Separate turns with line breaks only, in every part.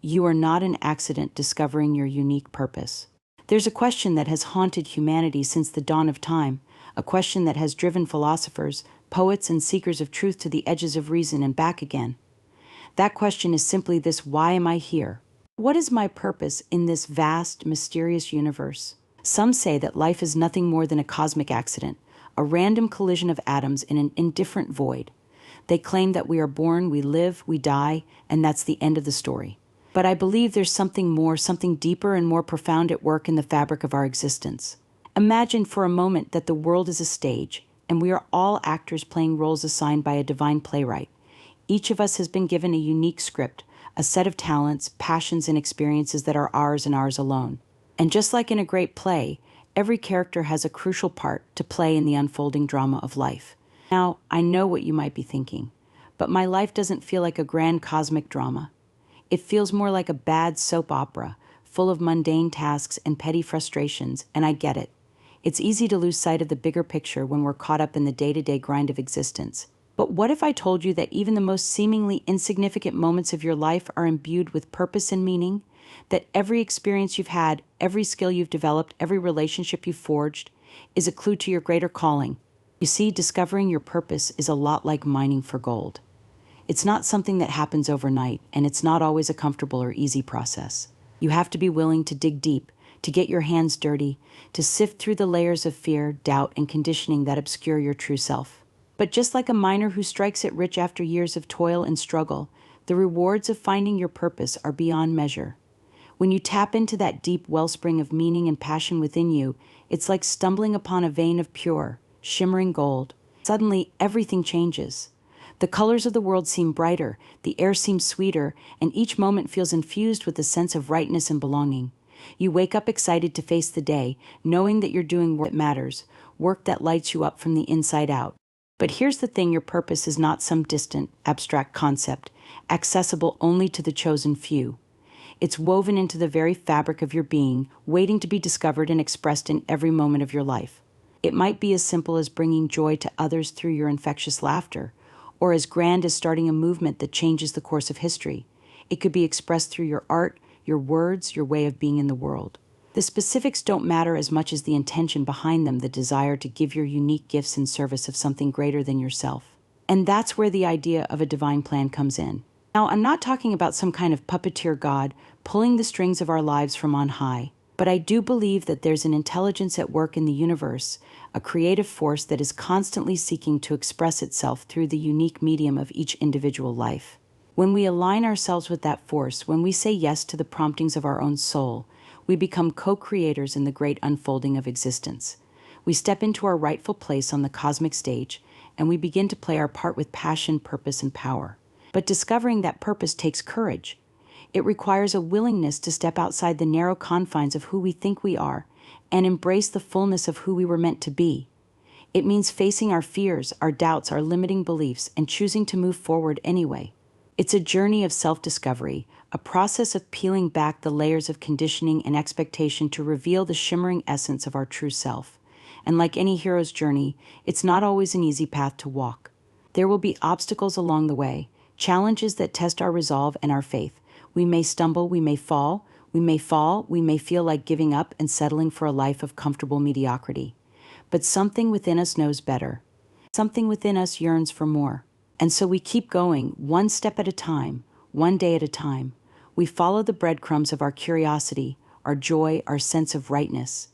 You are not an accident discovering your unique purpose. There's a question that has haunted humanity since the dawn of time, a question that has driven philosophers, poets, and seekers of truth to the edges of reason and back again. That question is simply this: why am I here? What is my purpose in this vast, mysterious universe? Some say that life is nothing more than a cosmic accident, a random collision of atoms in an indifferent void. They claim that we are born, we live, we die, and that's the end of the story. But I believe there's something more, something deeper and more profound at work in the fabric of our existence. Imagine for a moment that the world is a stage, and we are all actors playing roles assigned by a divine playwright. Each of us has been given a unique script, a set of talents, passions, and experiences that are ours and ours alone. And just like in a great play, every character has a crucial part to play in the unfolding drama of life. Now, I know what you might be thinking, but my life doesn't feel like a grand cosmic drama. It feels more like a bad soap opera, full of mundane tasks and petty frustrations, and I get it. It's easy to lose sight of the bigger picture when we're caught up in the day-to-day grind of existence. But what if I told you that even the most seemingly insignificant moments of your life are imbued with purpose and meaning? That every experience you've had, every skill you've developed, every relationship you've forged is a clue to your greater calling? You see, discovering your purpose is a lot like mining for gold. It's not something that happens overnight, and it's not always a comfortable or easy process. You have to be willing to dig deep, to get your hands dirty, to sift through the layers of fear, doubt, and conditioning that obscure your true self. But just like a miner who strikes it rich after years of toil and struggle, the rewards of finding your purpose are beyond measure. When you tap into that deep wellspring of meaning and passion within you, it's like stumbling upon a vein of pure, shimmering gold. Suddenly, everything changes. The colors of the world seem brighter, the air seems sweeter, and each moment feels infused with a sense of rightness and belonging. You wake up excited to face the day, knowing that you're doing work that matters, work that lights you up from the inside out. But here's the thing: your purpose is not some distant, abstract concept, accessible only to the chosen few. It's woven into the very fabric of your being, waiting to be discovered and expressed in every moment of your life. It might be as simple as bringing joy to others through your infectious laughter, or as grand as starting a movement that changes the course of history. It could be expressed through your art, your words, your way of being in the world. The specifics don't matter as much as the intention behind them, the desire to give your unique gifts in service of something greater than yourself. And that's where the idea of a divine plan comes in. Now, I'm not talking about some kind of puppeteer God pulling the strings of our lives from on high, but I do believe that there's an intelligence at work in the universe, a creative force that is constantly seeking to express itself through the unique medium of each individual life. When we align ourselves with that force, when we say yes to the promptings of our own soul, we become co-creators in the great unfolding of existence. We step into our rightful place on the cosmic stage, and we begin to play our part with passion, purpose, and power. But discovering that purpose takes courage. It requires a willingness to step outside the narrow confines of who we think we are and embrace the fullness of who we were meant to be. It means facing our fears, our doubts, our limiting beliefs, and choosing to move forward anyway. It's a journey of self-discovery, a process of peeling back the layers of conditioning and expectation to reveal the shimmering essence of our true self. And like any hero's journey, it's not always an easy path to walk. There will be obstacles along the way, challenges that test our resolve and our faith. We may stumble, we may fall, we may feel like giving up and settling for a life of comfortable mediocrity. But something within us knows better. Something within us yearns for more. And so we keep going, one step at a time, one day at a time. We follow the breadcrumbs of our curiosity, our joy, our sense of rightness.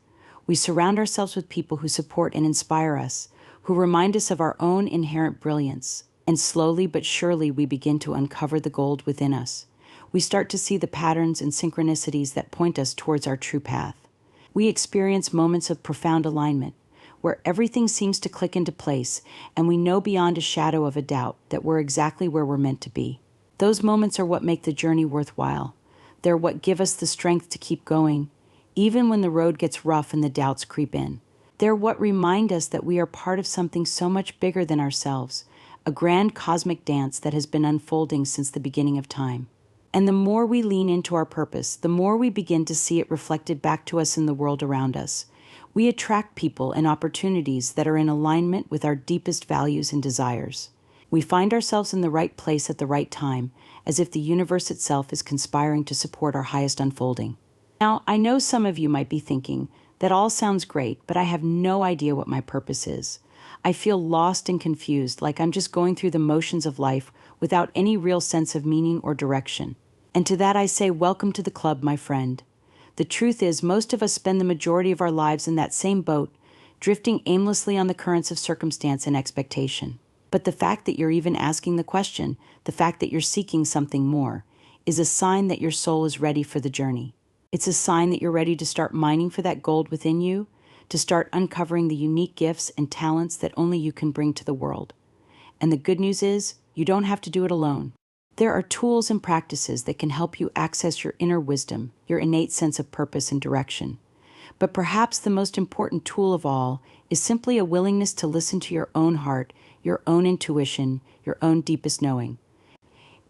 We surround ourselves with people who support and inspire us, who remind us of our own inherent brilliance. And slowly but surely we begin to uncover the gold within us. We start to see the patterns and synchronicities that point us towards our true path. We experience moments of profound alignment, where everything seems to click into place, and we know beyond a shadow of a doubt that we're exactly where we're meant to be. Those moments are what make the journey worthwhile. They're what give us the strength to keep going, even when the road gets rough and the doubts creep in. They're what remind us that we are part of something so much bigger than ourselves, a grand cosmic dance that has been unfolding since the beginning of time. And the more we lean into our purpose, the more we begin to see it reflected back to us in the world around us. We attract people and opportunities that are in alignment with our deepest values and desires. We find ourselves in the right place at the right time, as if the universe itself is conspiring to support our highest unfolding. Now, I know some of you might be thinking, that all sounds great, but I have no idea what my purpose is. I feel lost and confused, like I'm just going through the motions of life without any real sense of meaning or direction. And to that I say, welcome to the club, my friend. The truth is, most of us spend the majority of our lives in that same boat, drifting aimlessly on the currents of circumstance and expectation. But the fact that you're even asking the question, the fact that you're seeking something more, is a sign that your soul is ready for the journey. It's a sign that you're ready to start mining for that gold within you, to start uncovering the unique gifts and talents that only you can bring to the world. And the good news is, you don't have to do it alone. There are tools and practices that can help you access your inner wisdom, your innate sense of purpose and direction. But perhaps the most important tool of all is simply a willingness to listen to your own heart, your own intuition, your own deepest knowing.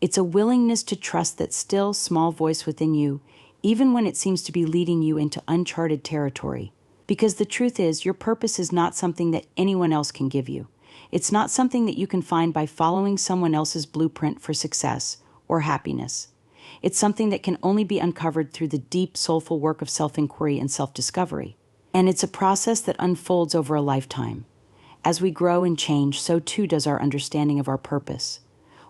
It's a willingness to trust that still, small voice within you, even when it seems to be leading you into uncharted territory. Because the truth is, your purpose is not something that anyone else can give you. It's not something that you can find by following someone else's blueprint for success or happiness. It's something that can only be uncovered through the deep, soulful work of self-inquiry and self-discovery. And it's a process that unfolds over a lifetime. As we grow and change, so too does our understanding of our purpose.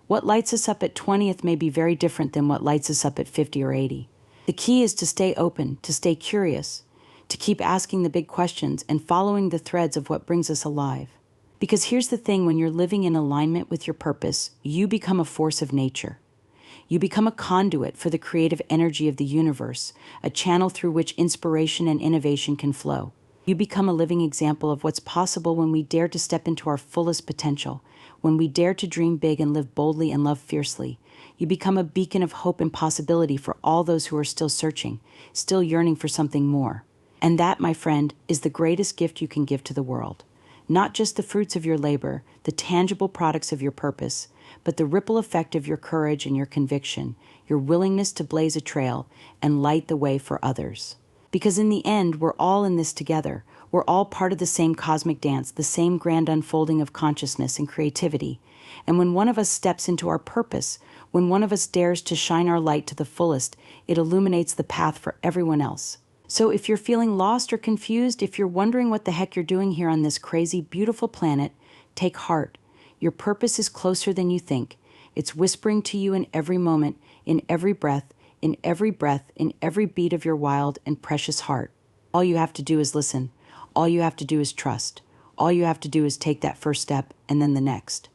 What lights us up at 20th may be very different than what lights us up at 50 or 80. The key is to stay open, to stay curious, to keep asking the big questions and following the threads of what brings us alive. Because here's the thing, when you're living in alignment with your purpose, you become a force of nature. You become a conduit for the creative energy of the universe, a channel through which inspiration and innovation can flow. You become a living example of what's possible when we dare to step into our fullest potential, when we dare to dream big and live boldly and love fiercely. You become a beacon of hope and possibility for all those who are still searching, still yearning for something more. And that, my friend, is the greatest gift you can give to the world. Not just the fruits of your labor, the tangible products of your purpose, but the ripple effect of your courage and your conviction, your willingness to blaze a trail and light the way for others. Because in the end, we're all in this together. We're all part of the same cosmic dance, the same grand unfolding of consciousness and creativity. And when one of us steps into our purpose, when one of us dares to shine our light to the fullest, it illuminates the path for everyone else. So if you're feeling lost or confused, if you're wondering what the heck you're doing here on this crazy, beautiful planet, take heart. Your purpose is closer than you think. It's whispering to you in every moment, in every breath, in every breath, in every beat of your wild and precious heart. All you have to do is listen. All you have to do is trust. All you have to do is take that first step and then the next.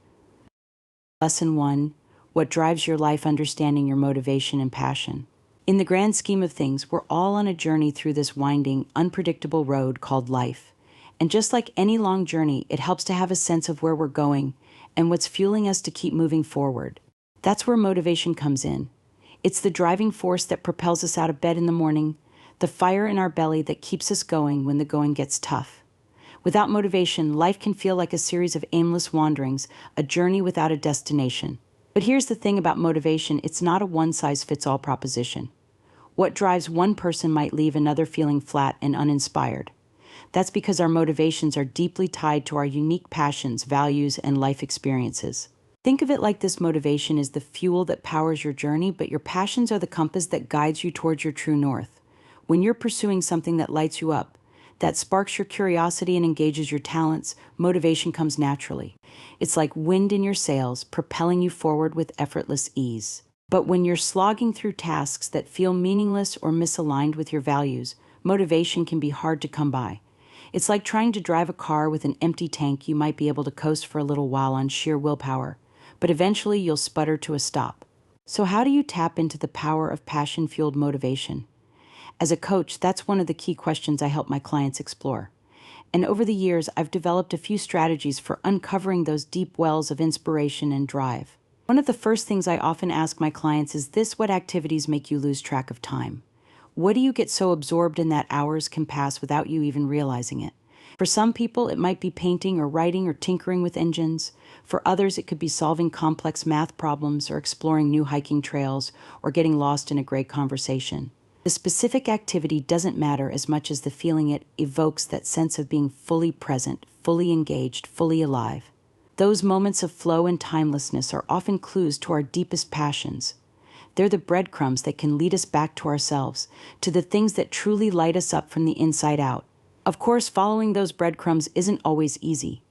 Lesson 1. What drives your life? Understanding your motivation and passion. In the grand scheme of things, we're all on a journey through this winding, unpredictable road called life. And just like any long journey, it helps to have a sense of where we're going and what's fueling us to keep moving forward. That's where motivation comes in. It's the driving force that propels us out of bed in the morning, the fire in our belly that keeps us going when the going gets tough. Without motivation, life can feel like a series of aimless wanderings, a journey without a destination. But here's the thing about motivation, it's not a one-size-fits-all proposition. What drives one person might leave another feeling flat and uninspired. That's because our motivations are deeply tied to our unique passions, values, and life experiences. Think of it like this: motivation is the fuel that powers your journey, but your passions are the compass that guides you towards your true north. When you're pursuing something that lights you up, that sparks your curiosity and engages your talents, motivation comes naturally. It's like wind in your sails, propelling you forward with effortless ease. But when you're slogging through tasks that feel meaningless or misaligned with your values, motivation can be hard to come by. It's like trying to drive a car with an empty tank. You might be able to coast for a little while on sheer willpower, but eventually you'll sputter to a stop. So how do you tap into the power of passion-fueled motivation? As a coach, that's one of the key questions I help my clients explore. And over the years, I've developed a few strategies for uncovering those deep wells of inspiration and drive. One of the first things I often ask my clients is this: what activities make you lose track of time? What do you get so absorbed in that hours can pass without you even realizing it? For some people, it might be painting or writing or tinkering with engines. For others, it could be solving complex math problems or exploring new hiking trails or getting lost in a great conversation. The specific activity doesn't matter as much as the feeling it evokes, that sense of being fully present, fully engaged, fully alive. Those moments of flow and timelessness are often clues to our deepest passions. They're the breadcrumbs that can lead us back to ourselves, to the things that truly light us up from the inside out. Of course, following those breadcrumbs isn't always easy.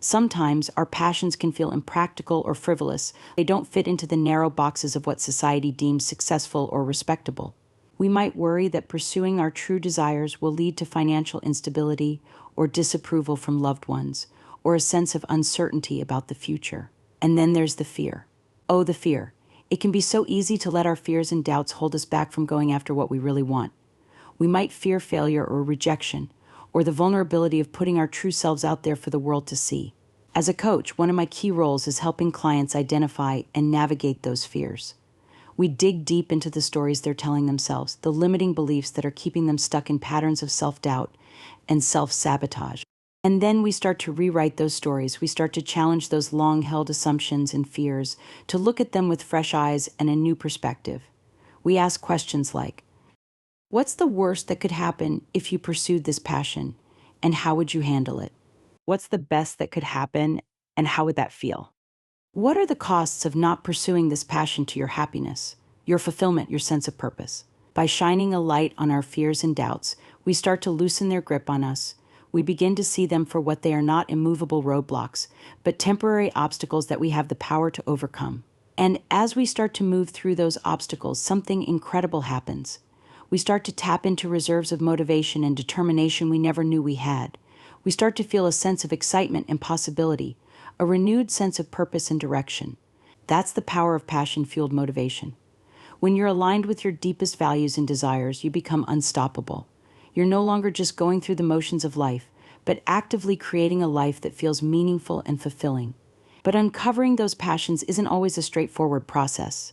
Sometimes our passions can feel impractical or frivolous. They don't fit into the narrow boxes of what society deems successful or respectable. We might worry that pursuing our true desires will lead to financial instability or disapproval from loved ones, or a sense of uncertainty about the future. And then there's the fear. Oh, the fear. It can be so easy to let our fears and doubts hold us back from going after what we really want. We might fear failure or rejection, or the vulnerability of putting our true selves out there for the world to see. As a coach, one of my key roles is helping clients identify and navigate those fears. We dig deep into the stories they're telling themselves, the limiting beliefs that are keeping them stuck in patterns of self-doubt and self-sabotage. And then we start to rewrite those stories. We start to challenge those long-held assumptions and fears, to look at them with fresh eyes and a new perspective. We ask questions like, what's the worst that could happen if you pursued this passion, and how would you handle it? What's the best that could happen, and how would that feel? What are the costs of not pursuing this passion to your happiness, your fulfillment, your sense of purpose? By shining a light on our fears and doubts, we start to loosen their grip on us. We begin to see them for what they are, not immovable roadblocks, but temporary obstacles that we have the power to overcome. And as we start to move through those obstacles, something incredible happens. We start to tap into reserves of motivation and determination we never knew we had. We start to feel a sense of excitement and possibility, a renewed sense of purpose and direction. That's the power of passion-fueled motivation. When you're aligned with your deepest values and desires, you become unstoppable. You're no longer just going through the motions of life, but actively creating a life that feels meaningful and fulfilling. But uncovering those passions isn't always a straightforward process.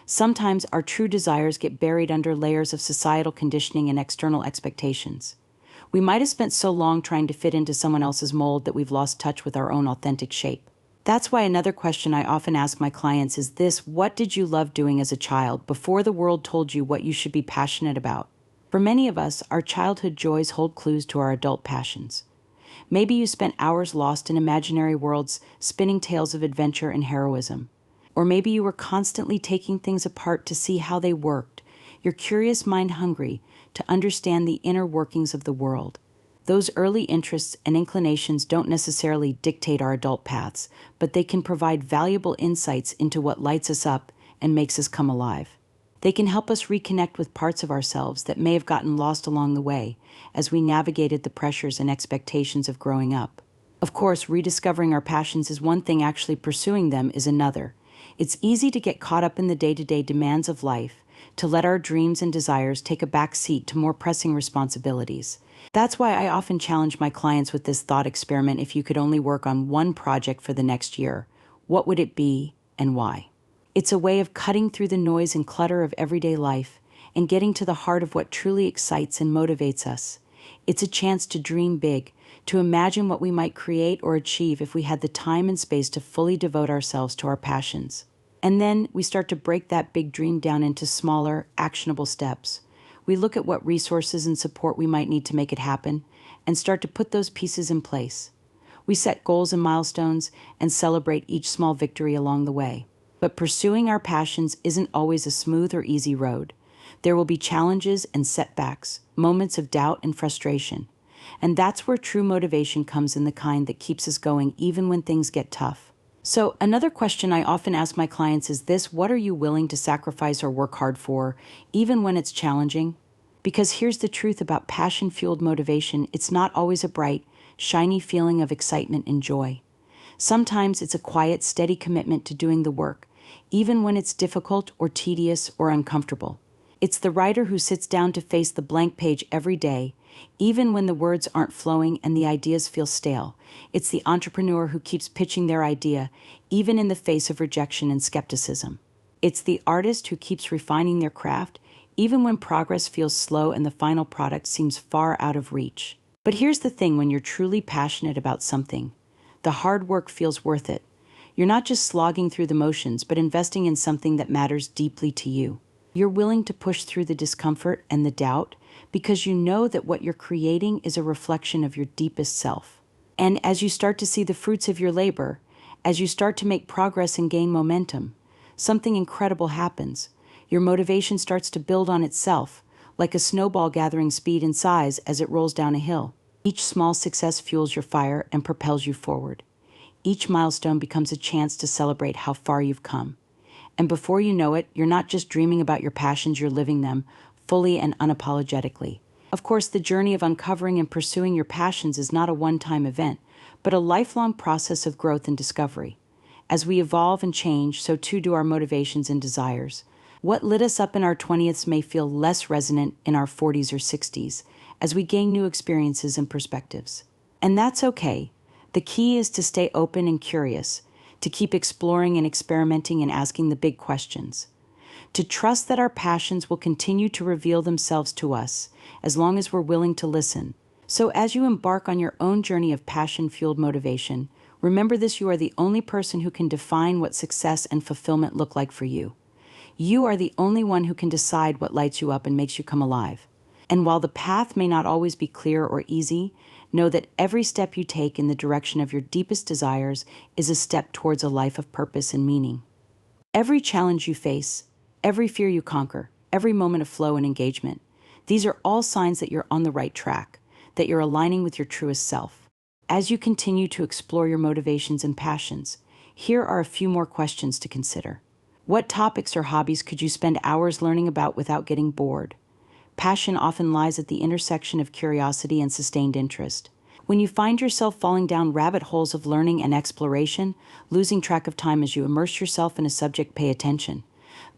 Sometimes our true desires get buried under layers of societal conditioning and external expectations. We might have spent so long trying to fit into someone else's mold that we've lost touch with our own authentic shape. That's why another question I often ask my clients is this: what did you love doing as a child before the world told you what you should be passionate about? For many of us, our childhood joys hold clues to our adult passions. Maybe you spent hours lost in imaginary worlds, spinning tales of adventure and heroism. Or maybe you were constantly taking things apart to see how they worked, your curious mind hungry to understand the inner workings of the world. Those early interests and inclinations don't necessarily dictate our adult paths, but they can provide valuable insights into what lights us up and makes us come alive. They can help us reconnect with parts of ourselves that may have gotten lost along the way as we navigated the pressures and expectations of growing up. Of course, rediscovering our passions is one thing, actually pursuing them is another. It's easy to get caught up in the day-to-day demands of life, to let our dreams and desires take a back seat to more pressing responsibilities. That's why I often challenge my clients with this thought experiment: if you could only work on one project for the next year, what would it be and why? It's a way of cutting through the noise and clutter of everyday life and getting to the heart of what truly excites and motivates us. It's a chance to dream big, to imagine what we might create or achieve if we had the time and space to fully devote ourselves to our passions. And then we start to break that big dream down into smaller, actionable steps. We look at what resources and support we might need to make it happen and start to put those pieces in place. We set goals and milestones and celebrate each small victory along the way. But pursuing our passions isn't always a smooth or easy road. There will be challenges and setbacks, moments of doubt and frustration. And that's where true motivation comes in, the kind that keeps us going even when things get tough. So another question I often ask my clients is this: what are you willing to sacrifice or work hard for, even when it's challenging? Because here's the truth about passion-fueled motivation: it's not always a bright, shiny feeling of excitement and joy. Sometimes it's a quiet, steady commitment to doing the work, even when it's difficult or tedious or uncomfortable. It's the writer who sits down to face the blank page every day, even when the words aren't flowing and the ideas feel stale. It's the entrepreneur who keeps pitching their idea, even in the face of rejection and skepticism. It's the artist who keeps refining their craft, even when progress feels slow and the final product seems far out of reach. But here's the thing: when you're truly passionate about something, the hard work feels worth it. You're not just slogging through the motions, but investing in something that matters deeply to you. You're willing to push through the discomfort and the doubt because you know that what you're creating is a reflection of your deepest self. And as you start to see the fruits of your labor, as you start to make progress and gain momentum, something incredible happens. Your motivation starts to build on itself, like a snowball gathering speed and size as it rolls down a hill. Each small success fuels your fire and propels you forward. Each milestone becomes a chance to celebrate how far you've come. And before you know it, you're not just dreaming about your passions, you're living them fully and unapologetically. Of course, the journey of uncovering and pursuing your passions is not a one-time event, but a lifelong process of growth and discovery. As we evolve and change, so too do our motivations and desires. What lit us up in our 20s may feel less resonant in our 40s or 60s, as we gain new experiences and perspectives. And that's okay. The key is to stay open and curious, to keep exploring and experimenting and asking the big questions, to trust that our passions will continue to reveal themselves to us as long as we're willing to listen. So as you embark on your own journey of passion-fueled motivation, remember this: you are the only person who can define what success and fulfillment look like for you. You are the only one who can decide what lights you up and makes you come alive. And while the path may not always be clear or easy, know that every step you take in the direction of your deepest desires is a step towards a life of purpose and meaning. Every challenge you face, every fear you conquer, every moment of flow and engagement, these are all signs that you're on the right track, that you're aligning with your truest self. As you continue to explore your motivations and passions, here are a few more questions to consider. What topics or hobbies could you spend hours learning about without getting bored? Passion often lies at the intersection of curiosity and sustained interest. When you find yourself falling down rabbit holes of learning and exploration, losing track of time as you immerse yourself in a subject, pay attention.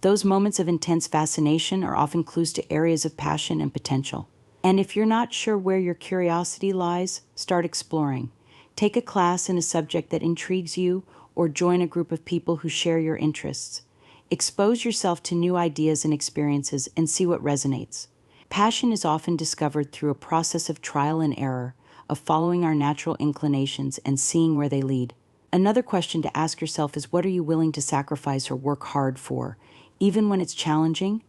Those moments of intense fascination are often clues to areas of passion and potential. And if you're not sure where your curiosity lies, start exploring. Take a class in a subject that intrigues you, or join a group of people who share your interests. Expose yourself to new ideas and experiences and see what resonates. Passion is often discovered through a process of trial and error, of following our natural inclinations and seeing where they lead. Another question to ask yourself is, what are you willing to sacrifice or work hard for, even when it's challenging?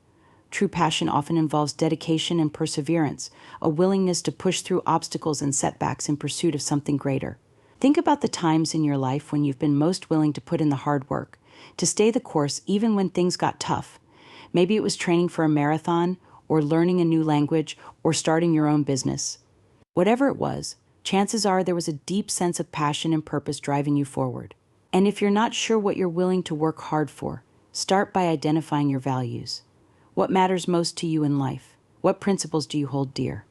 True passion often involves dedication and perseverance, a willingness to push through obstacles and setbacks in pursuit of something greater. Think about the times in your life when you've been most willing to put in the hard work, to stay the course even when things got tough. Maybe it was training for a marathon, or learning a new language, or starting your own business. Whatever it was, chances are there was a deep sense of passion and purpose driving you forward. And if you're not sure what you're willing to work hard for, start by identifying your values. What matters most to you in life? What principles do you hold dear?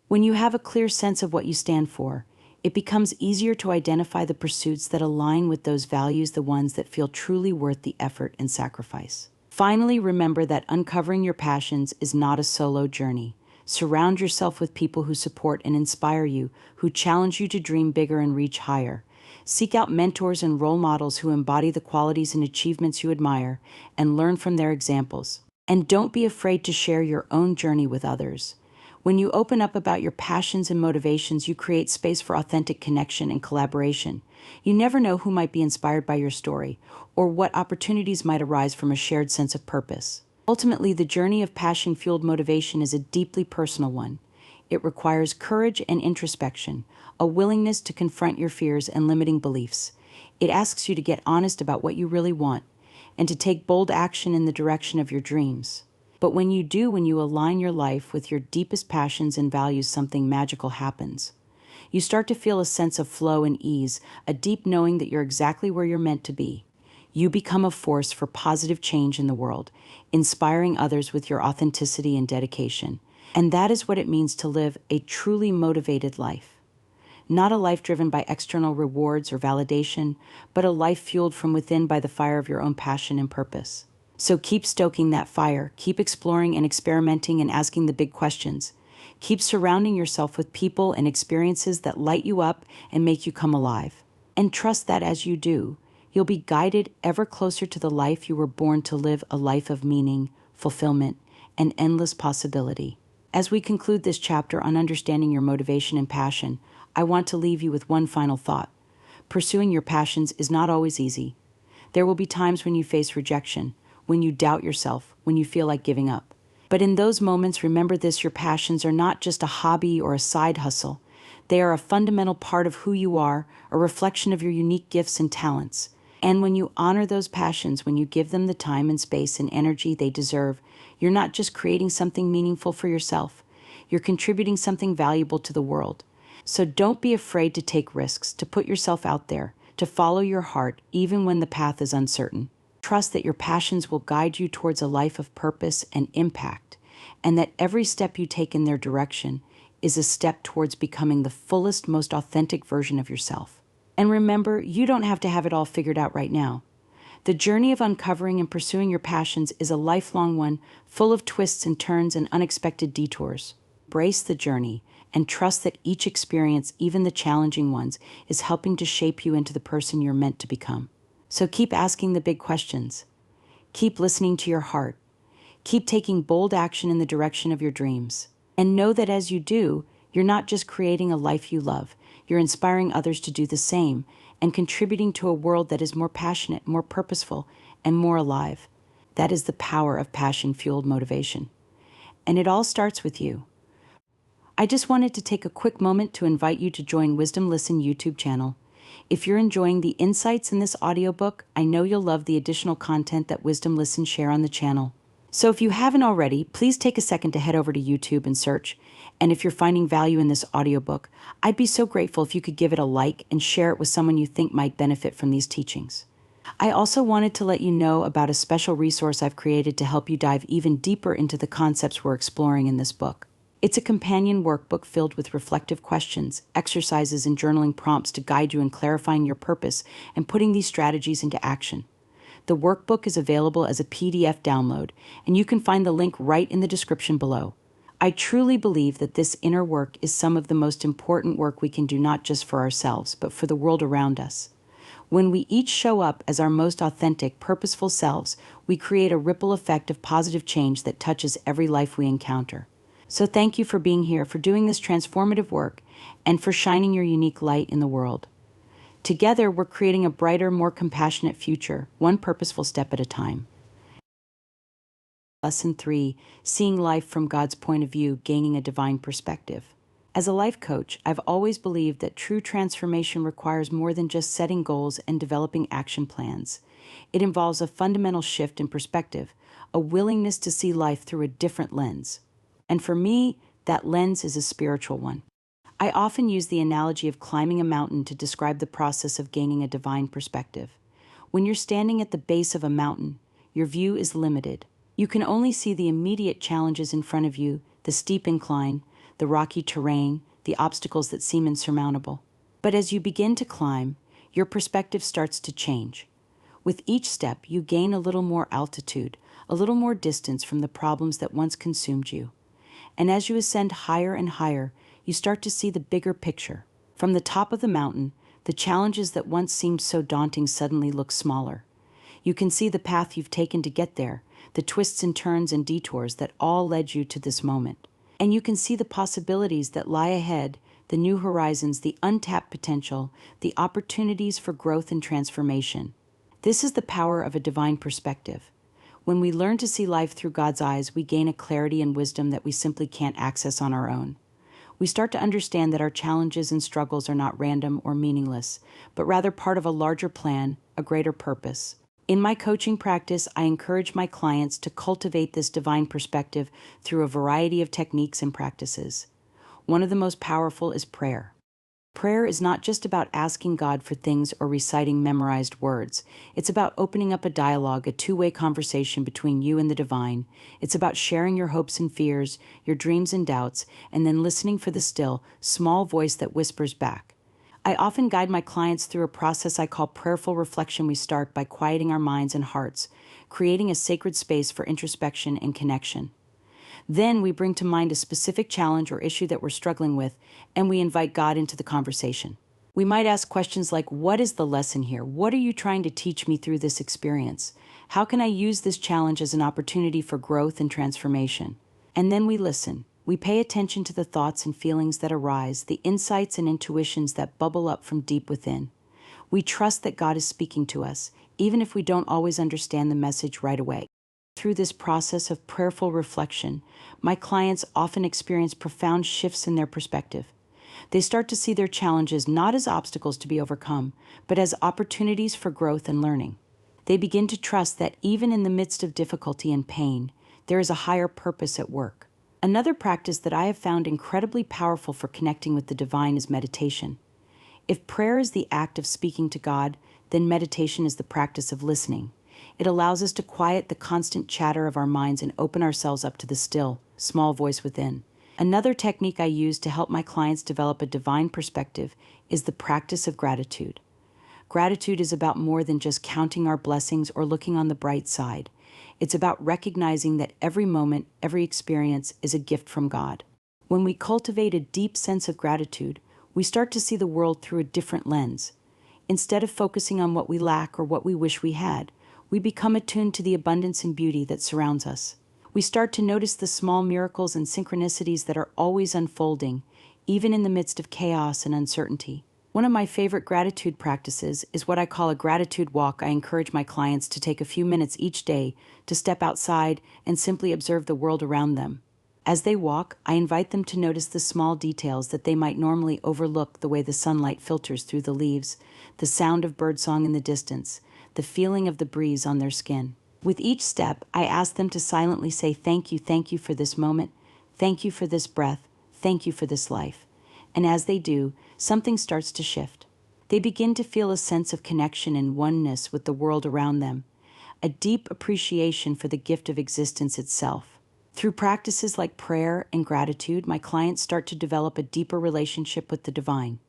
When you have a clear sense of what you stand for, it becomes easier to identify the pursuits that align with those values, the ones that feel truly worth the effort and sacrifice. Finally, remember that uncovering your passions is not a solo journey. Surround yourself with people who support and inspire you, who challenge you to dream bigger and reach higher. Seek out mentors and role models who embody the qualities and achievements you admire, and learn from their examples. And don't be afraid to share your own journey with others. When you open up about your passions and motivations, you create space for authentic connection and collaboration. You never know who might be inspired by your story, or what opportunities might arise from a shared sense of purpose. Ultimately, the journey of passion-fueled motivation is a deeply personal one. It requires courage and introspection, a willingness to confront your fears and limiting beliefs. It asks you to get honest about what you really want, and to take bold action in the direction of your dreams. But when you do, when you align your life with your deepest passions and values, something magical happens. You start to feel a sense of flow and ease, a deep knowing that you're exactly where you're meant to be. You become a force for positive change in the world, inspiring others with your authenticity and dedication. And that is what it means to live a truly motivated life. Not a life driven by external rewards or validation, but a life fueled from within by the fire of your own passion and purpose. So keep stoking that fire, keep exploring and experimenting and asking the big questions. Keep surrounding yourself with people and experiences that light you up and make you come alive. And trust that as you do, you'll be guided ever closer to the life you were born to live, a life of meaning, fulfillment, and endless possibility. As we conclude this chapter on understanding your motivation and passion, I want to leave you with one final thought. Pursuing your passions is not always easy. There will be times when you face rejection, when you doubt yourself, when you feel like giving up. But in those moments, remember this: your passions are not just a hobby or a side hustle. They are a fundamental part of who you are, a reflection of your unique gifts and talents. And when you honor those passions, when you give them the time and space and energy they deserve, you're not just creating something meaningful for yourself, you're contributing something valuable to the world. So don't be afraid to take risks, to put yourself out there, to follow your heart, even when the path is uncertain. Trust that your passions will guide you towards a life of purpose and impact, and that every step you take in their direction is a step towards becoming the fullest, most authentic version of yourself. And remember, you don't have to have it all figured out right now. The journey of uncovering and pursuing your passions is a lifelong one, full of twists and turns and unexpected detours. Embrace the journey and trust that each experience, even the challenging ones, is helping to shape you into the person you're meant to become. So keep asking the big questions. Keep listening to your heart. Keep taking bold action in the direction of your dreams. And know that as you do, you're not just creating a life you love, you're inspiring others to do the same and contributing to a world that is more passionate, more purposeful, and more alive. That is the power of passion-fueled motivation. And it all starts with you. I just wanted to take a quick moment to invite you to join Wisdom Listen YouTube channel. If you're enjoying the insights in this audiobook, I know you'll love the additional content that Wisdom Listen share on the channel. So if you haven't already, please take a second to head over to YouTube and search. And if you're finding value in this audiobook, I'd be so grateful if you could give it a like and share it with someone you think might benefit from these teachings. I also wanted to let you know about a special resource I've created to help you dive even deeper into the concepts we're exploring in this book. It's a companion workbook filled with reflective questions, exercises, and journaling prompts to guide you in clarifying your purpose and putting these strategies into action. The workbook is available as a PDF download, and you can find the link right in the description below. I truly believe that this inner work is some of the most important work we can do, not just for ourselves, but for the world around us. When we each show up as our most authentic, purposeful selves, we create a ripple effect of positive change that touches every life we encounter. So thank you for being here, for doing this transformative work, and for shining your unique light in the world. Together, we're creating a brighter, more compassionate future, one purposeful step at a time. Lesson 3, Seeing Life from God's Point of View, Gaining a Divine Perspective. As a life coach, I've always believed that true transformation requires more than just setting goals and developing action plans. It involves a fundamental shift in perspective, a willingness to see life through a different lens. And for me, that lens is a spiritual one. I often use the analogy of climbing a mountain to describe the process of gaining a divine perspective. When you're standing at the base of a mountain, your view is limited. You can only see the immediate challenges in front of you, the steep incline, the rocky terrain, the obstacles that seem insurmountable. But as you begin to climb, your perspective starts to change. With each step, you gain a little more altitude, a little more distance from the problems that once consumed you. And as you ascend higher and higher, you start to see the bigger picture. From the top of the mountain, the challenges that once seemed so daunting suddenly look smaller. You can see the path you've taken to get there, the twists and turns and detours that all led you to this moment. And you can see the possibilities that lie ahead, the new horizons, the untapped potential, the opportunities for growth and transformation. This is the power of a divine perspective. When we learn to see life through God's eyes, we gain a clarity and wisdom that we simply can't access on our own. We start to understand that our challenges and struggles are not random or meaningless, but rather part of a larger plan, a greater purpose. In my coaching practice, I encourage my clients to cultivate this divine perspective through a variety of techniques and practices. One of the most powerful is prayer. Prayer is not just about asking God for things or reciting memorized words. It's about opening up a dialogue, a two-way conversation between you and the divine. It's about sharing your hopes and fears, your dreams and doubts, and then listening for the still, small voice that whispers back. I often guide my clients through a process I call prayerful reflection. We start by quieting our minds and hearts, creating a sacred space for introspection and connection. Then we bring to mind a specific challenge or issue that we're struggling with, and we invite God into the conversation. We might ask questions like, what is the lesson here? What are you trying to teach me through this experience? How can I use this challenge as an opportunity for growth and transformation? And then we listen. We pay attention to the thoughts and feelings that arise, the insights and intuitions that bubble up from deep within. We trust that God is speaking to us, even if we don't always understand the message right away. Through this process of prayerful reflection, my clients often experience profound shifts in their perspective. They start to see their challenges not as obstacles to be overcome, but as opportunities for growth and learning. They begin to trust that even in the midst of difficulty and pain, there is a higher purpose at work. Another practice that I have found incredibly powerful for connecting with the divine is meditation. If prayer is the act of speaking to God, then meditation is the practice of listening. It allows us to quiet the constant chatter of our minds and open ourselves up to the still, small voice within. Another technique I use to help my clients develop a divine perspective is the practice of gratitude. Gratitude is about more than just counting our blessings or looking on the bright side. It's about recognizing that every moment, every experience is a gift from God. When we cultivate a deep sense of gratitude, we start to see the world through a different lens. Instead of focusing on what we lack or what we wish we had, we become attuned to the abundance and beauty that surrounds us. We start to notice the small miracles and synchronicities that are always unfolding, even in the midst of chaos and uncertainty. One of my favorite gratitude practices is what I call a gratitude walk. I encourage my clients to take a few minutes each day to step outside and simply observe the world around them. As they walk, I invite them to notice the small details that they might normally overlook, the way the sunlight filters through the leaves, the sound of birdsong in the distance, the feeling of the breeze on their skin. With each step, I ask them to silently say, thank you for this moment, thank you for this breath, thank you for this life. And as they do, something starts to shift. They begin to feel a sense of connection and oneness with the world around them, a deep appreciation for the gift of existence itself. Through practices like prayer and gratitude, my clients start to develop a deeper relationship with the divine.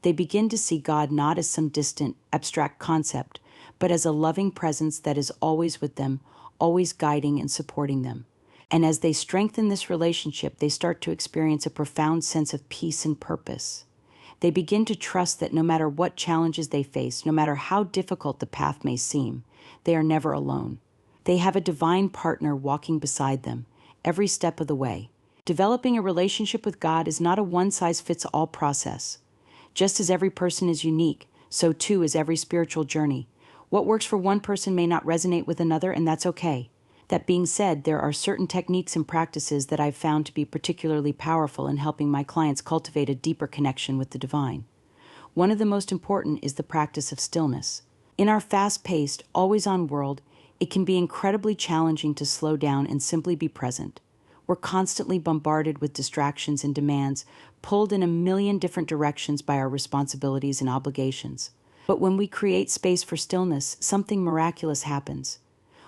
They begin to see God not as some distant, abstract concept, but as a loving presence that is always with them, always guiding and supporting them. And as they strengthen this relationship, they start to experience a profound sense of peace and purpose. They begin to trust that no matter what challenges they face, no matter how difficult the path may seem, they are never alone. They have a divine partner walking beside them every step of the way. Developing a relationship with God is not a one-size-fits-all process. Just as every person is unique, so too is every spiritual journey. What works for one person may not resonate with another, and that's okay. That being said, there are certain techniques and practices that I've found to be particularly powerful in helping my clients cultivate a deeper connection with the divine. One of the most important is the practice of stillness. In our fast-paced, always-on world, it can be incredibly challenging to slow down and simply be present. We're constantly bombarded with distractions and demands, pulled in a million different directions by our responsibilities and obligations. But when we create space for stillness, something miraculous happens.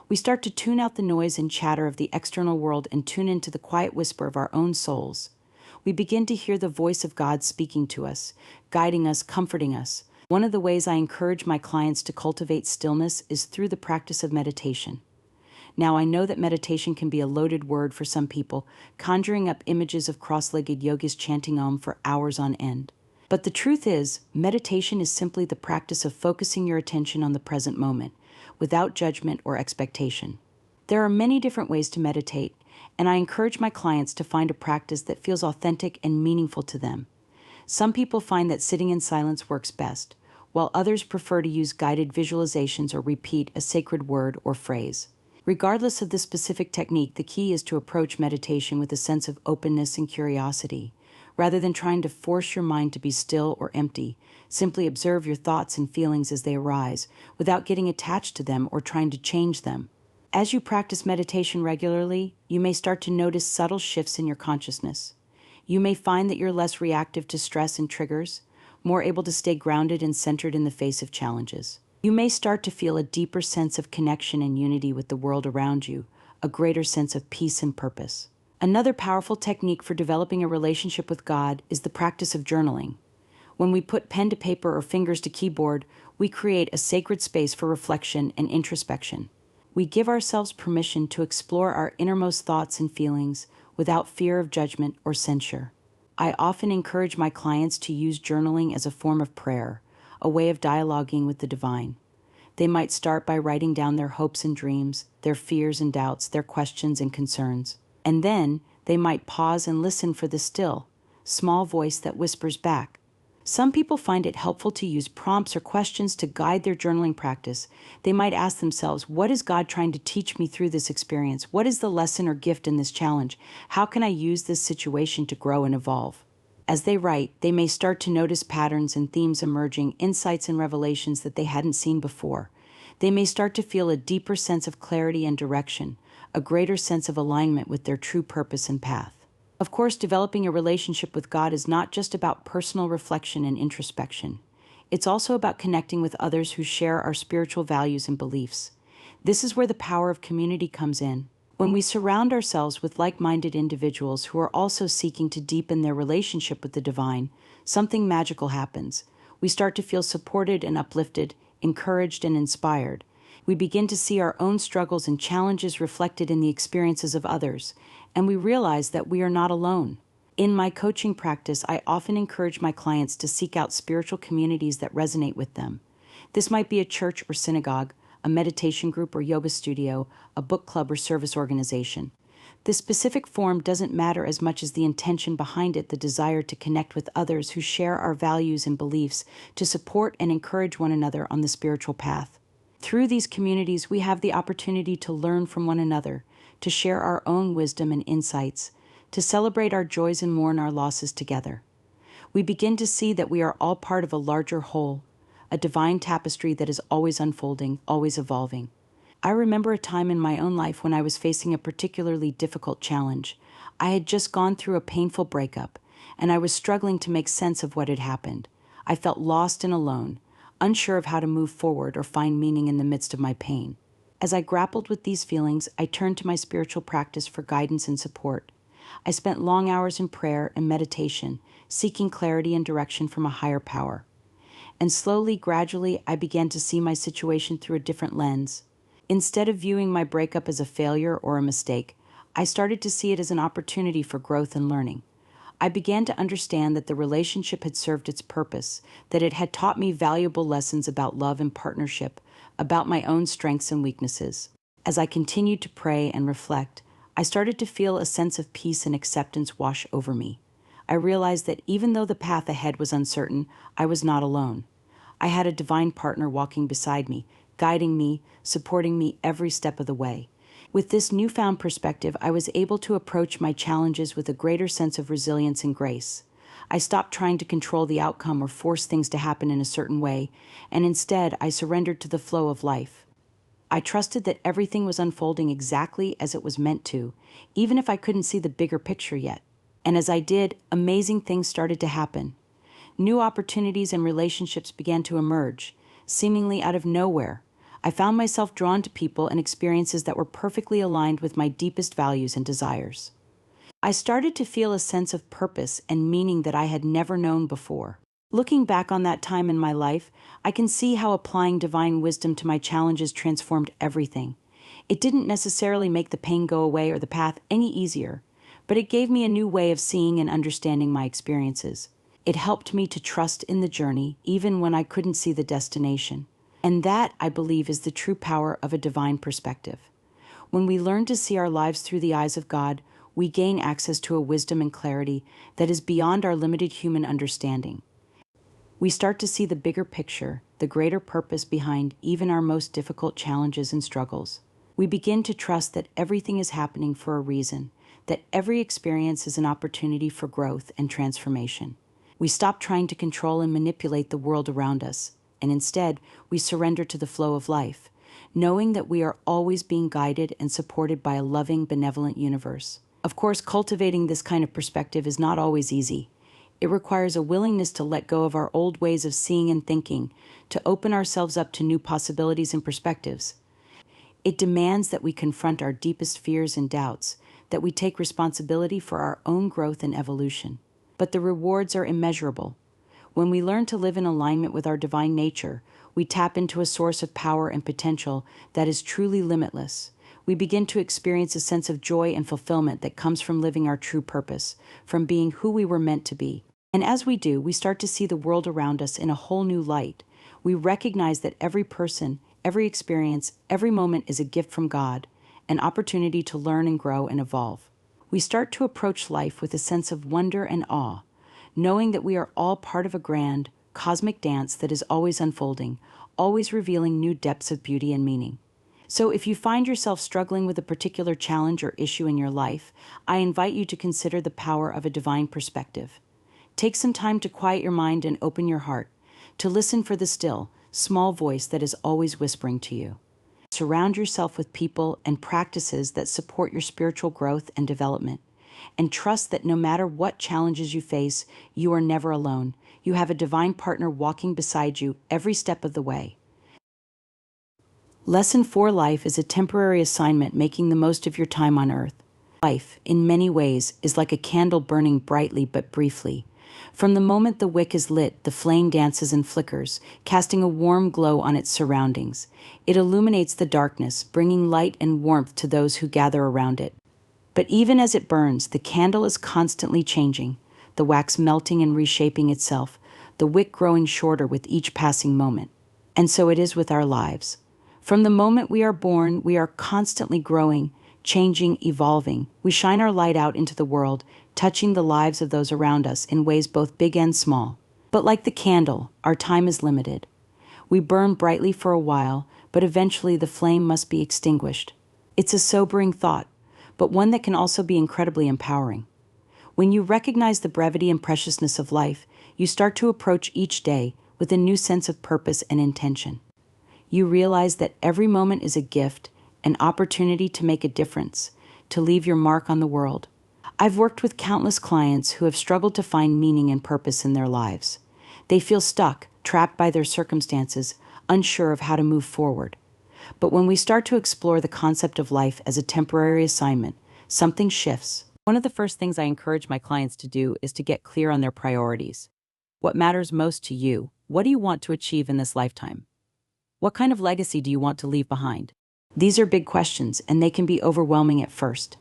We start to tune out the noise and chatter of the external world and tune into the quiet whisper of our own souls. We begin to hear the voice of God speaking to us, guiding us, comforting us. One of the ways I encourage my clients to cultivate stillness is through the practice of meditation. Now, I know that meditation can be a loaded word for some people, conjuring up images of cross-legged yogis chanting Om for hours on end. But the truth is, meditation is simply the practice of focusing your attention on the present moment, without judgment or expectation. There are many different ways to meditate, and I encourage my clients to find a practice that feels authentic and meaningful to them. Some people find that sitting in silence works best, while others prefer to use guided visualizations or repeat a sacred word or phrase. Regardless of the specific technique, the key is to approach meditation with a sense of openness and curiosity. Rather than trying to force your mind to be still or empty, simply observe your thoughts and feelings as they arise, without getting attached to them or trying to change them. As you practice meditation regularly, you may start to notice subtle shifts in your consciousness. You may find that you're less reactive to stress and triggers, more able to stay grounded and centered in the face of challenges. You may start to feel a deeper sense of connection and unity with the world around you, a greater sense of peace and purpose. Another powerful technique for developing a relationship with God is the practice of journaling. When we put pen to paper or fingers to keyboard, we create a sacred space for reflection and introspection. We give ourselves permission to explore our innermost thoughts and feelings without fear of judgment or censure. I often encourage my clients to use journaling as a form of prayer, a way of dialoguing with the divine. They might start by writing down their hopes and dreams, their fears and doubts, their questions and concerns. And then they might pause and listen for the still, small voice that whispers back. Some people find it helpful to use prompts or questions to guide their journaling practice. They might ask themselves, what is God trying to teach me through this experience? What is the lesson or gift in this challenge? How can I use this situation to grow and evolve? As they write, they may start to notice patterns and themes emerging, insights and revelations that they hadn't seen before. They may start to feel a deeper sense of clarity and direction, a greater sense of alignment with their true purpose and path. Of course, developing a relationship with God is not just about personal reflection and introspection. It's also about connecting with others who share our spiritual values and beliefs. This is where the power of community comes in. When we surround ourselves with like-minded individuals who are also seeking to deepen their relationship with the divine, something magical happens. We start to feel supported and uplifted, encouraged and inspired. We begin to see our own struggles and challenges reflected in the experiences of others, and we realize that we are not alone. In my coaching practice, I often encourage my clients to seek out spiritual communities that resonate with them. This might be a church or synagogue, a meditation group or yoga studio, a book club or service organization. The specific form doesn't matter as much as the intention behind it, the desire to connect with others who share our values and beliefs, to support and encourage one another on the spiritual path. Through these communities, we have the opportunity to learn from one another, to share our own wisdom and insights, to celebrate our joys and mourn our losses together. We begin to see that we are all part of a larger whole, a divine tapestry that is always unfolding, always evolving. I remember a time in my own life when I was facing a particularly difficult challenge. I had just gone through a painful breakup, and I was struggling to make sense of what had happened. I felt lost and alone, unsure of how to move forward or find meaning in the midst of my pain. As I grappled with these feelings, I turned to my spiritual practice for guidance and support. I spent long hours in prayer and meditation, seeking clarity and direction from a higher power. And slowly, gradually, I began to see my situation through a different lens. Instead of viewing my breakup as a failure or a mistake, I started to see it as an opportunity for growth and learning. I began to understand that the relationship had served its purpose, that it had taught me valuable lessons about love and partnership, about my own strengths and weaknesses. As I continued to pray and reflect, I started to feel a sense of peace and acceptance wash over me. I realized that even though the path ahead was uncertain, I was not alone. I had a divine partner walking beside me, guiding me, supporting me every step of the way. With this newfound perspective, I was able to approach my challenges with a greater sense of resilience and grace. I stopped trying to control the outcome or force things to happen in a certain way, and instead I surrendered to the flow of life. I trusted that everything was unfolding exactly as it was meant to, even if I couldn't see the bigger picture yet. And as I did, amazing things started to happen. New opportunities and relationships began to emerge, seemingly out of nowhere. I found myself drawn to people and experiences that were perfectly aligned with my deepest values and desires. I started to feel a sense of purpose and meaning that I had never known before. Looking back on that time in my life, I can see how applying divine wisdom to my challenges transformed everything. It didn't necessarily make the pain go away or the path any easier, but it gave me a new way of seeing and understanding my experiences. It helped me to trust in the journey, even when I couldn't see the destination. And that, I believe, is the true power of a divine perspective. When we learn to see our lives through the eyes of God, we gain access to a wisdom and clarity that is beyond our limited human understanding. We start to see the bigger picture, the greater purpose behind even our most difficult challenges and struggles. We begin to trust that everything is happening for a reason, that every experience is an opportunity for growth and transformation. We stop trying to control and manipulate the world around us, and instead, we surrender to the flow of life, knowing that we are always being guided and supported by a loving, benevolent universe. Of course, cultivating this kind of perspective is not always easy. It requires a willingness to let go of our old ways of seeing and thinking, to open ourselves up to new possibilities and perspectives. It demands that we confront our deepest fears and doubts, that we take responsibility for our own growth and evolution. But the rewards are immeasurable. When we learn to live in alignment with our divine nature, we tap into a source of power and potential that is truly limitless. We begin to experience a sense of joy and fulfillment that comes from living our true purpose, from being who we were meant to be. And as we do, we start to see the world around us in a whole new light. We recognize that every person, every experience, every moment is a gift from God, an opportunity to learn and grow and evolve. We start to approach life with a sense of wonder and awe, knowing that we are all part of a grand, cosmic dance that is always unfolding, always revealing new depths of beauty and meaning. So if you find yourself struggling with a particular challenge or issue in your life, I invite you to consider the power of a divine perspective. Take some time to quiet your mind and open your heart, to listen for the still, small voice that is always whispering to you. Surround yourself with people and practices that support your spiritual growth and development. And trust that no matter what challenges you face, you are never alone. You have a divine partner walking beside you every step of the way. Lesson 4: Life is a temporary assignment, making the most of your time on earth. Life, in many ways, is like a candle burning brightly but briefly. From the moment the wick is lit, the flame dances and flickers, casting a warm glow on its surroundings. It illuminates the darkness, bringing light and warmth to those who gather around it. But even as it burns, the candle is constantly changing, the wax melting and reshaping itself, the wick growing shorter with each passing moment. And so it is with our lives. From the moment we are born, we are constantly growing, changing, evolving. We shine our light out into the world, touching the lives of those around us in ways both big and small. But like the candle, our time is limited. We burn brightly for a while, but eventually the flame must be extinguished. It's a sobering thought, but one that can also be incredibly empowering. When you recognize the brevity and preciousness of life, you start to approach each day with a new sense of purpose and intention. You realize that every moment is a gift, an opportunity to make a difference, to leave your mark on the world. I've worked with countless clients who have struggled to find meaning and purpose in their lives. They feel stuck, trapped by their circumstances, unsure of how to move forward. But when we start to explore the concept of life as a temporary assignment, something shifts. One of the first things I encourage my clients to do is to get clear on their priorities. What matters most to you? What do you want to achieve in this lifetime? What kind of legacy do you want to leave behind? These are big questions, and they can be overwhelming at first.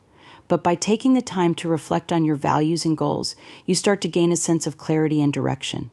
But by taking the time to reflect on your values and goals, you start to gain a sense of clarity and direction.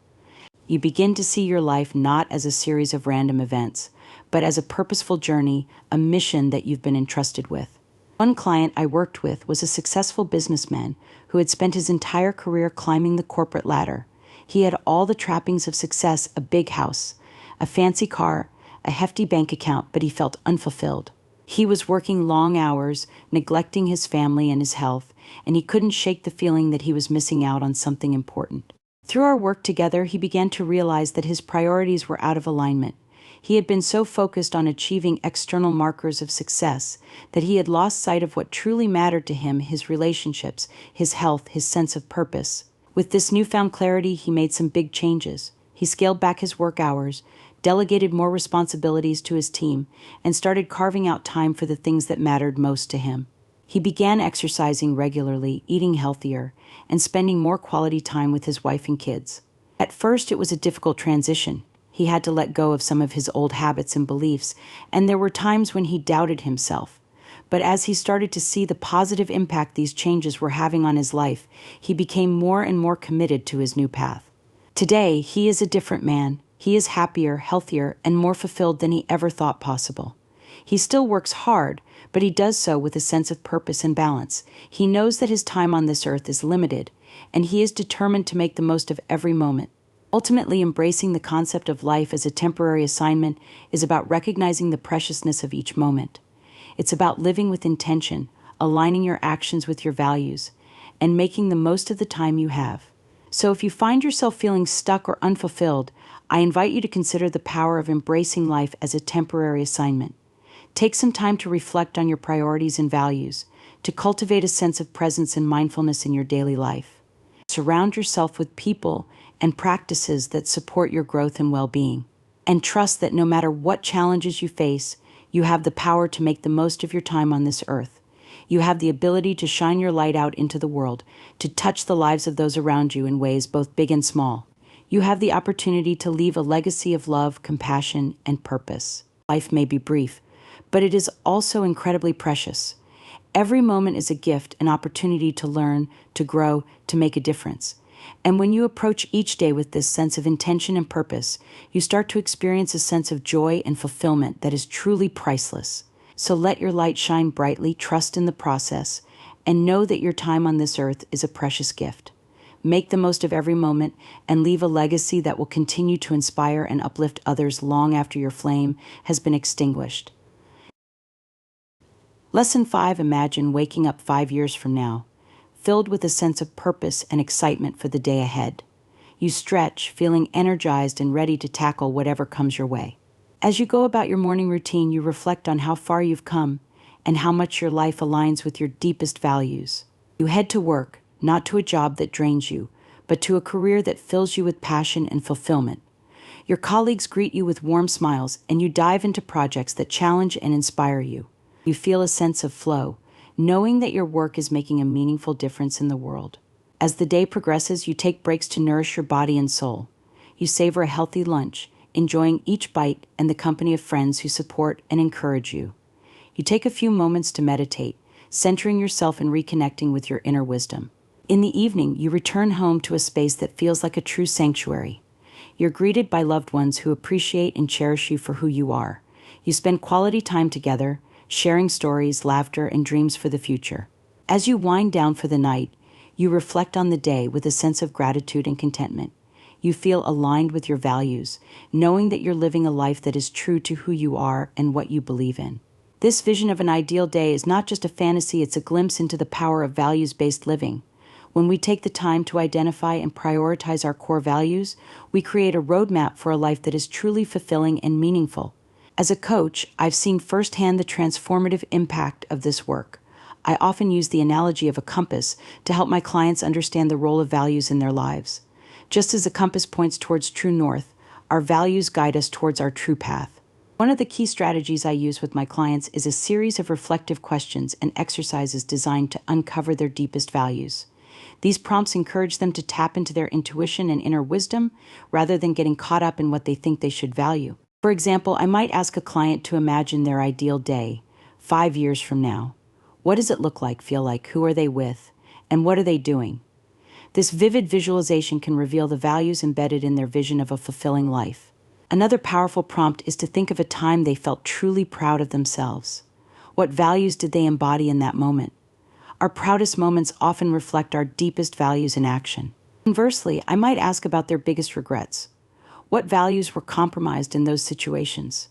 You begin to see your life not as a series of random events, but as a purposeful journey, a mission that you've been entrusted with. One client I worked with was a successful businessman who had spent his entire career climbing the corporate ladder. He had all the trappings of success: a big house, a fancy car, a hefty bank account, but he felt unfulfilled. He was working long hours, neglecting his family and his health, and he couldn't shake the feeling that he was missing out on something important. Through our work together, he began to realize that his priorities were out of alignment. He had been so focused on achieving external markers of success that he had lost sight of what truly mattered to him: his relationships, his health, his sense of purpose. With this newfound clarity, he made some big changes. He scaled back his work hours, delegated more responsibilities to his team, and started carving out time for the things that mattered most to him. He began exercising regularly, eating healthier, and spending more quality time with his wife and kids. At first, it was a difficult transition. He had to let go of some of his old habits and beliefs, and there were times when he doubted himself. But as he started to see the positive impact these changes were having on his life, he became more and more committed to his new path. Today, he is a different man. He is happier, healthier, and more fulfilled than he ever thought possible. He still works hard, but he does so with a sense of purpose and balance. He knows that his time on this earth is limited, and he is determined to make the most of every moment. Ultimately, embracing the concept of life as a temporary assignment is about recognizing the preciousness of each moment. It's about living with intention, aligning your actions with your values, and making the most of the time you have. So if you find yourself feeling stuck or unfulfilled, I invite you to consider the power of embracing life as a temporary assignment. Take some time to reflect on your priorities and values, to cultivate a sense of presence and mindfulness in your daily life. Surround yourself with people and practices that support your growth and well-being. And trust that no matter what challenges you face, you have the power to make the most of your time on this earth. You have the ability to shine your light out into the world, to touch the lives of those around you in ways both big and small. You have the opportunity to leave a legacy of love, compassion, and purpose. Life may be brief, but it is also incredibly precious. Every moment is a gift, an opportunity to learn, to grow, to make a difference. And when you approach each day with this sense of intention and purpose, you start to experience a sense of joy and fulfillment that is truly priceless. So let your light shine brightly, trust in the process, and know that your time on this earth is a precious gift. Make the most of every moment and leave a legacy that will continue to inspire and uplift others long after your flame has been extinguished. Lesson 5: Imagine waking up 5 years from now, filled with a sense of purpose and excitement for the day ahead. You stretch, feeling energized and ready to tackle whatever comes your way. As you go about your morning routine, you reflect on how far you've come and how much your life aligns with your deepest values. You head to work, not to a job that drains you, but to a career that fills you with passion and fulfillment. Your colleagues greet you with warm smiles, and you dive into projects that challenge and inspire you. You feel a sense of flow, knowing that your work is making a meaningful difference in the world. As the day progresses, you take breaks to nourish your body and soul. You savor a healthy lunch, enjoying each bite and the company of friends who support and encourage you. You take a few moments to meditate, centering yourself and reconnecting with your inner wisdom. In the evening, you return home to a space that feels like a true sanctuary. You're greeted by loved ones who appreciate and cherish you for who you are. You spend quality time together, sharing stories, laughter, and dreams for the future. As you wind down for the night, you reflect on the day with a sense of gratitude and contentment. You feel aligned with your values, knowing that you're living a life that is true to who you are and what you believe in. This vision of an ideal day is not just a fantasy, it's a glimpse into the power of values-based living. When we take the time to identify and prioritize our core values, we create a roadmap for a life that is truly fulfilling and meaningful. As a coach, I've seen firsthand the transformative impact of this work. I often use the analogy of a compass to help my clients understand the role of values in their lives. Just as a compass points towards true north, our values guide us towards our true path. One of the key strategies I use with my clients is a series of reflective questions and exercises designed to uncover their deepest values. These prompts encourage them to tap into their intuition and inner wisdom rather than getting caught up in what they think they should value. For example, I might ask a client to imagine their ideal day, 5 years from now. What does it look like, feel like, who are they with, and what are they doing? This vivid visualization can reveal the values embedded in their vision of a fulfilling life. Another powerful prompt is to think of a time they felt truly proud of themselves. What values did they embody in that moment? Our proudest moments often reflect our deepest values in action. Conversely, I might ask about their biggest regrets. What values were compromised in those situations?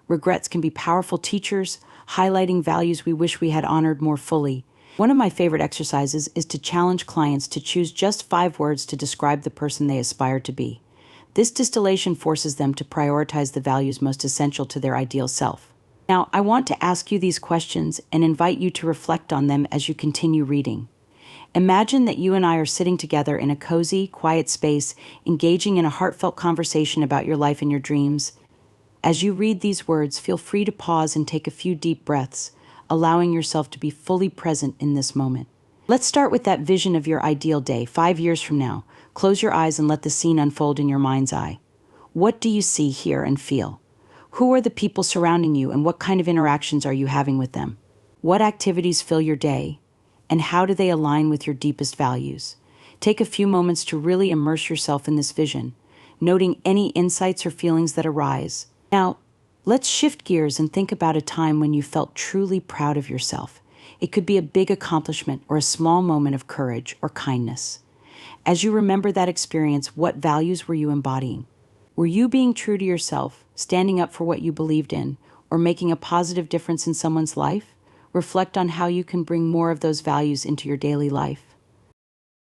Regrets can be powerful teachers, highlighting values we wish we had honored more fully. One of my favorite exercises is to challenge clients to choose just 5 words to describe the person they aspire to be. This distillation forces them to prioritize the values most essential to their ideal self. Now, I want to ask you these questions and invite you to reflect on them as you continue reading. Imagine that you and I are sitting together in a cozy, quiet space, engaging in a heartfelt conversation about your life and your dreams. As you read these words, feel free to pause and take a few deep breaths, allowing yourself to be fully present in this moment. Let's start with that vision of your ideal day, 5 years from now. Close your eyes and let the scene unfold in your mind's eye. What do you see, hear, and feel? Who are the people surrounding you, and what kind of interactions are you having with them? What activities fill your day, and how do they align with your deepest values? Take a few moments to really immerse yourself in this vision, noting any insights or feelings that arise. Now, let's shift gears and think about a time when you felt truly proud of yourself. It could be a big accomplishment or a small moment of courage or kindness. As you remember that experience, what values were you embodying? Were you being true to yourself, standing up for what you believed in, or making a positive difference in someone's life? Reflect on how you can bring more of those values into your daily life.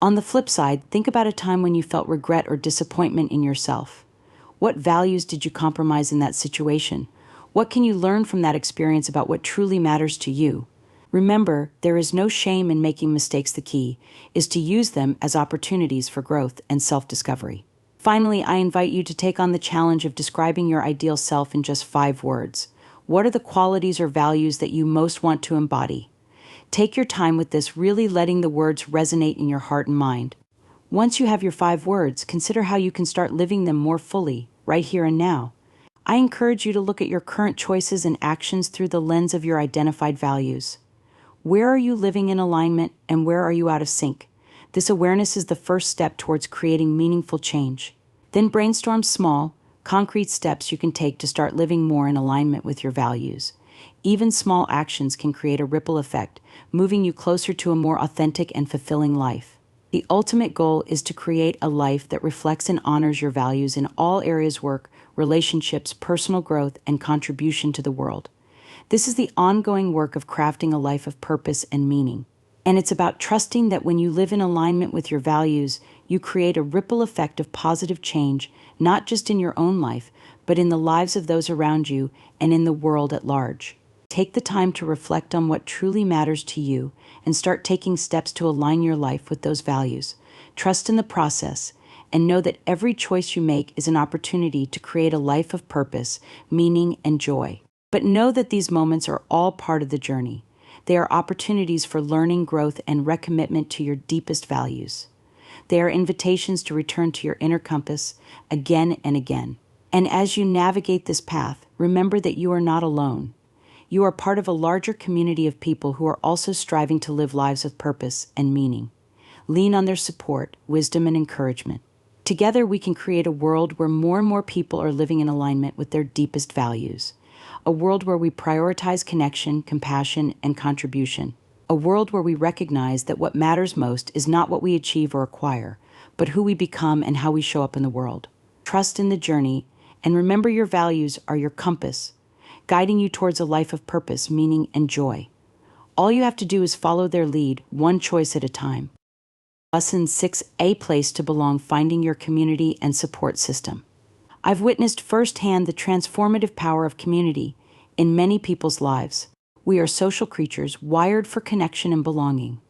On the flip side, think about a time when you felt regret or disappointment in yourself. What values did you compromise in that situation? What can you learn from that experience about what truly matters to you? Remember, there is no shame in making mistakes. The key is to use them as opportunities for growth and self-discovery. Finally, I invite you to take on the challenge of describing your ideal self in just 5 words. What are the qualities or values that you most want to embody? Take your time with this, really letting the words resonate in your heart and mind. Once you have your 5 words, consider how you can start living them more fully, right here and now. I encourage you to look at your current choices and actions through the lens of your identified values. Where are you living in alignment, and where are you out of sync? This awareness is the first step towards creating meaningful change. Then brainstorm small, concrete steps you can take to start living more in alignment with your values. Even small actions can create a ripple effect, moving you closer to a more authentic and fulfilling life. The ultimate goal is to create a life that reflects and honors your values in all areas: work, relationships, personal growth, and contribution to the world. This is the ongoing work of crafting a life of purpose and meaning. And it's about trusting that when you live in alignment with your values, you create a ripple effect of positive change, not just in your own life, but in the lives of those around you and in the world at large. Take the time to reflect on what truly matters to you and start taking steps to align your life with those values. Trust in the process and know that every choice you make is an opportunity to create a life of purpose, meaning, and joy. But know that these moments are all part of the journey. They are opportunities for learning, growth, and recommitment to your deepest values. They are invitations to return to your inner compass again and again. And as you navigate this path, remember that you are not alone. You are part of a larger community of people who are also striving to live lives of purpose and meaning. Lean on their support, wisdom, and encouragement. Together, we can create a world where more and more people are living in alignment with their deepest values. A world where we prioritize connection, compassion, and contribution. A world where we recognize that what matters most is not what we achieve or acquire, but who we become and how we show up in the world. Trust in the journey, and remember your values are your compass, guiding you towards a life of purpose, meaning, and joy. All you have to do is follow their lead, one choice at a time. Lesson 6: A place to belong, finding your community and support system. I've witnessed firsthand the transformative power of community in many people's lives. We are social creatures wired for connection and belonging.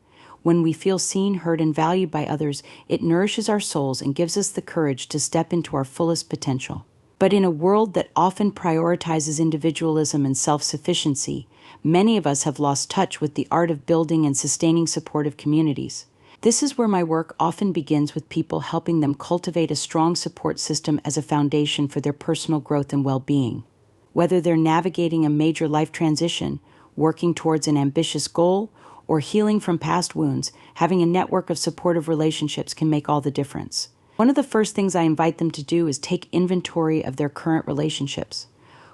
When we feel seen, heard, and valued by others, it nourishes our souls and gives us the courage to step into our fullest potential. But in a world that often prioritizes individualism and self-sufficiency, many of us have lost touch with the art of building and sustaining supportive communities. This is where my work often begins, with people helping them cultivate a strong support system as a foundation for their personal growth and well-being. Whether they're navigating a major life transition, working towards an ambitious goal, or healing from past wounds, having a network of supportive relationships can make all the difference. One of the first things I invite them to do is take inventory of their current relationships.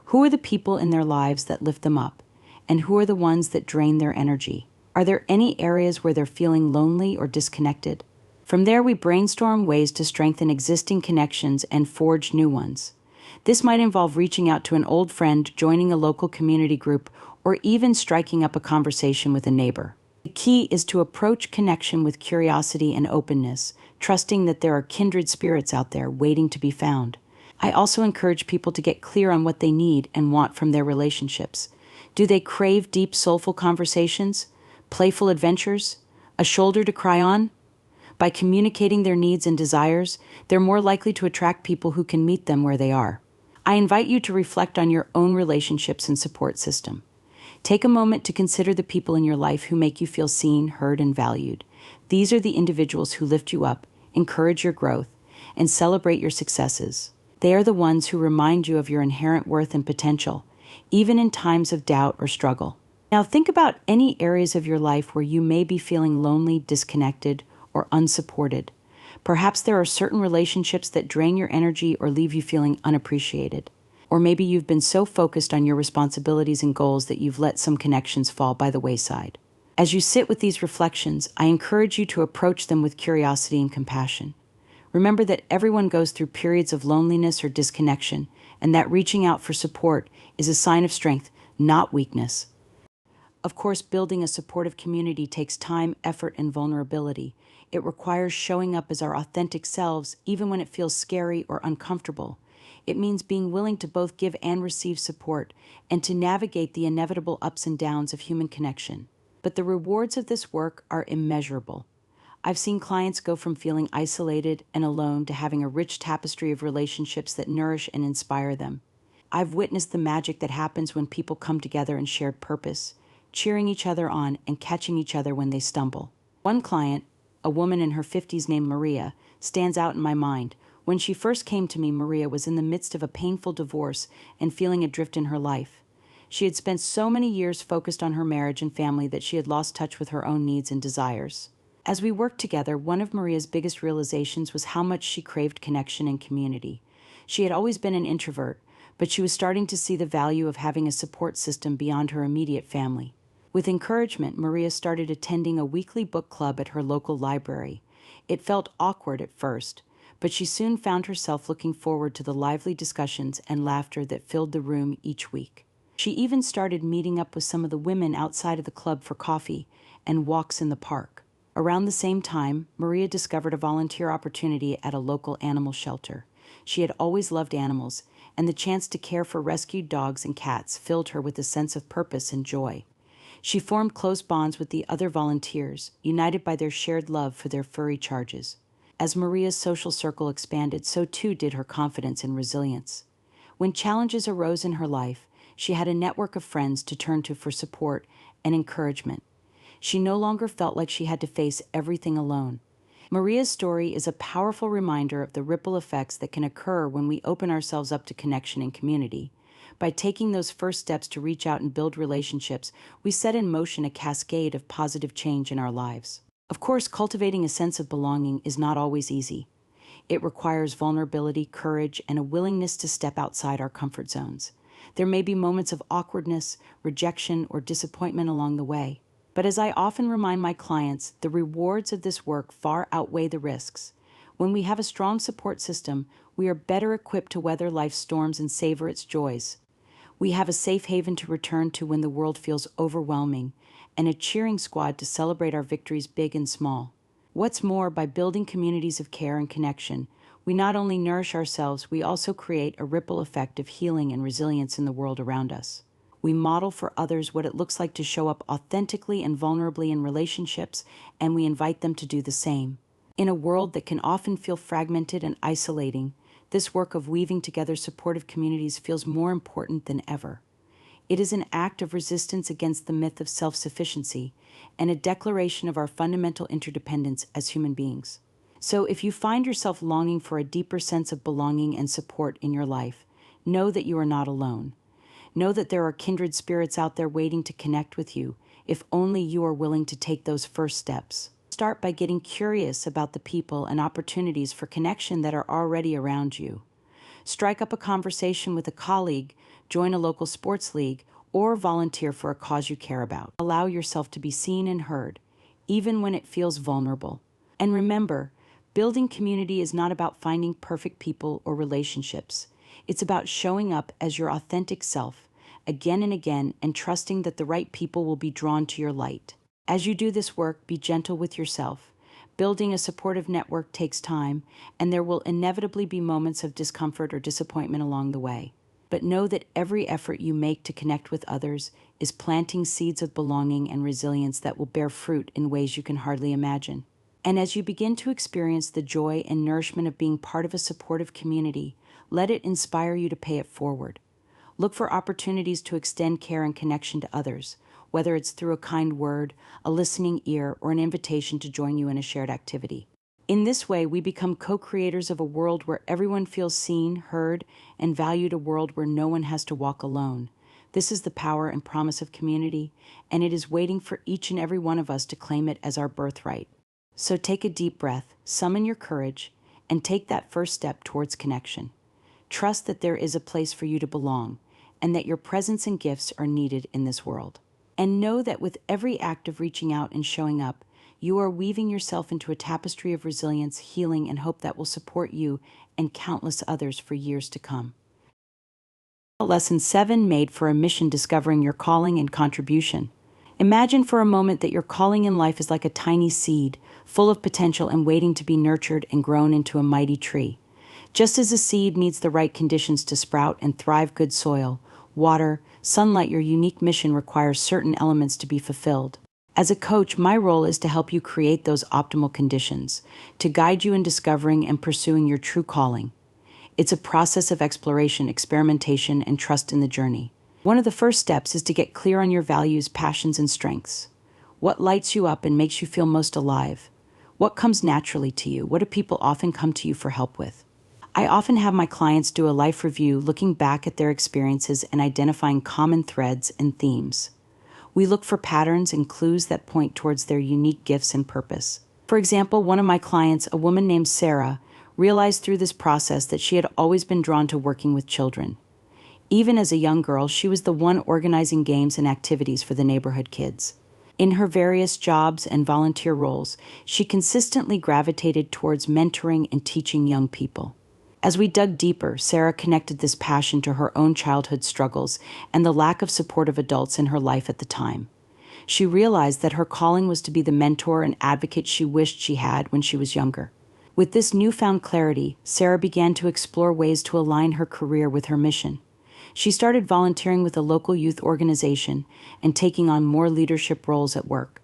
Who are the people in their lives that lift them up? And who are the ones that drain their energy? Are there any areas where they're feeling lonely or disconnected? From there, we brainstorm ways to strengthen existing connections and forge new ones. This might involve reaching out to an old friend, joining a local community group, or even striking up a conversation with a neighbor. The key is to approach connection with curiosity and openness, trusting that there are kindred spirits out there waiting to be found. I also encourage people to get clear on what they need and want from their relationships. Do they crave deep, soulful conversations, playful adventures, a shoulder to cry on? By communicating their needs and desires, they're more likely to attract people who can meet them where they are. I invite you to reflect on your own relationships and support system. Take a moment to consider the people in your life who make you feel seen, heard, and valued. These are the individuals who lift you up, encourage your growth, and celebrate your successes. They are the ones who remind you of your inherent worth and potential, even in times of doubt or struggle. Now think about any areas of your life where you may be feeling lonely, disconnected, or unsupported. Perhaps there are certain relationships that drain your energy or leave you feeling unappreciated. Or maybe you've been so focused on your responsibilities and goals that you've let some connections fall by the wayside. As you sit with these reflections, I encourage you to approach them with curiosity and compassion. Remember that everyone goes through periods of loneliness or disconnection, and that reaching out for support is a sign of strength, not weakness. Of course, building a supportive community takes time, effort, and vulnerability. It requires showing up as our authentic selves, even when it feels scary or uncomfortable. It means being willing to both give and receive support, and to navigate the inevitable ups and downs of human connection. But the rewards of this work are immeasurable. I've seen clients go from feeling isolated and alone to having a rich tapestry of relationships that nourish and inspire them. I've witnessed the magic that happens when people come together in shared purpose, cheering each other on and catching each other when they stumble. One client, a woman in her 50s named Maria, stands out in my mind. When she first came to me, Maria was in the midst of a painful divorce and feeling adrift in her life. She had spent so many years focused on her marriage and family that she had lost touch with her own needs and desires. As we worked together, one of Maria's biggest realizations was how much she craved connection and community. She had always been an introvert, but she was starting to see the value of having a support system beyond her immediate family. With encouragement, Maria started attending a weekly book club at her local library. It felt awkward at first, but she soon found herself looking forward to the lively discussions and laughter that filled the room each week. She even started meeting up with some of the women outside of the club for coffee, and walks in the park. Around the same time, Maria discovered a volunteer opportunity at a local animal shelter. She had always loved animals, and the chance to care for rescued dogs and cats filled her with a sense of purpose and joy. She formed close bonds with the other volunteers, united by their shared love for their furry charges. As Maria's social circle expanded, so too did her confidence and resilience. When challenges arose in her life, she had a network of friends to turn to for support and encouragement. She no longer felt like she had to face everything alone. Maria's story is a powerful reminder of the ripple effects that can occur when we open ourselves up to connection and community. By taking those first steps to reach out and build relationships, we set in motion a cascade of positive change in our lives. Of course, cultivating a sense of belonging is not always easy. It requires vulnerability, courage, and a willingness to step outside our comfort zones. There may be moments of awkwardness, rejection, or disappointment along the way. But as I often remind my clients, the rewards of this work far outweigh the risks. When we have a strong support system, we are better equipped to weather life's storms and savor its joys. We have a safe haven to return to when the world feels overwhelming, and a cheering squad to celebrate our victories big and small. What's more, by building communities of care and connection, we not only nourish ourselves, we also create a ripple effect of healing and resilience in the world around us. We model for others what it looks like to show up authentically and vulnerably in relationships, and we invite them to do the same. In a world that can often feel fragmented and isolating, this work of weaving together supportive communities feels more important than ever. It is an act of resistance against the myth of self-sufficiency and a declaration of our fundamental interdependence as human beings. So if you find yourself longing for a deeper sense of belonging and support in your life, know that you are not alone. Know that there are kindred spirits out there waiting to connect with you, if only you are willing to take those first steps. Start by getting curious about the people and opportunities for connection that are already around you. Strike up a conversation with a colleague, join a local sports league, or volunteer for a cause you care about. Allow yourself to be seen and heard, even when it feels vulnerable. And remember, building community is not about finding perfect people or relationships. It's about showing up as your authentic self, again and again, and trusting that the right people will be drawn to your light. As you do this work, be gentle with yourself. Building a supportive network takes time, and there will inevitably be moments of discomfort or disappointment along the way. But know that every effort you make to connect with others is planting seeds of belonging and resilience that will bear fruit in ways you can hardly imagine. And as you begin to experience the joy and nourishment of being part of a supportive community, let it inspire you to pay it forward. Look for opportunities to extend care and connection to others, whether it's through a kind word, a listening ear, or an invitation to join you in a shared activity. In this way, we become co-creators of a world where everyone feels seen, heard, and valued, a world where no one has to walk alone. This is the power and promise of community, and it is waiting for each and every one of us to claim it as our birthright. So take a deep breath, summon your courage, and take that first step towards connection. Trust that there is a place for you to belong, and that your presence and gifts are needed in this world. And know that with every act of reaching out and showing up, you are weaving yourself into a tapestry of resilience, healing, and hope that will support you and countless others for years to come. Lesson 7, made for a mission: discovering your calling and contribution. Imagine for a moment that your calling in life is like a tiny seed, full of potential and waiting to be nurtured and grown into a mighty tree. Just as a seed needs the right conditions to sprout and thrive: good soil, water, sunlight, your unique mission requires certain elements to be fulfilled. As a coach, my role is to help you create those optimal conditions, to guide you in discovering and pursuing your true calling. It's a process of exploration, experimentation, and trust in the journey. One of the first steps is to get clear on your values, passions, and strengths. What lights you up and makes you feel most alive? What comes naturally to you? What do people often come to you for help with? I often have my clients do a life review, looking back at their experiences and identifying common threads and themes. We look for patterns and clues that point towards their unique gifts and purpose. For example, one of my clients, a woman named Sarah, realized through this process that she had always been drawn to working with children. Even as a young girl, she was the one organizing games and activities for the neighborhood kids. In her various jobs and volunteer roles, she consistently gravitated towards mentoring and teaching young people. As we dug deeper, Sarah connected this passion to her own childhood struggles and the lack of supportive adults in her life at the time. She realized that her calling was to be the mentor and advocate she wished she had when she was younger. With this newfound clarity, Sarah began to explore ways to align her career with her mission. She started volunteering with a local youth organization and taking on more leadership roles at work.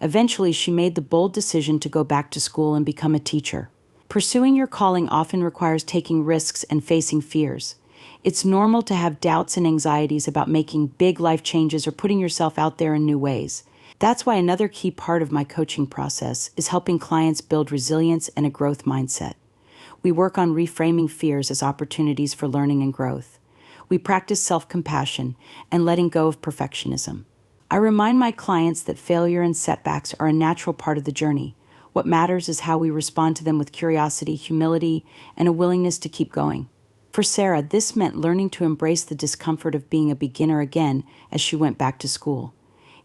Eventually, she made the bold decision to go back to school and become a teacher. Pursuing your calling often requires taking risks and facing fears. It's normal to have doubts and anxieties about making big life changes or putting yourself out there in new ways. That's why another key part of my coaching process is helping clients build resilience and a growth mindset. We work on reframing fears as opportunities for learning and growth. We practice self-compassion and letting go of perfectionism. I remind my clients that failure and setbacks are a natural part of the journey. What matters is how we respond to them with curiosity, humility, and a willingness to keep going. For Sarah, this meant learning to embrace the discomfort of being a beginner again as she went back to school.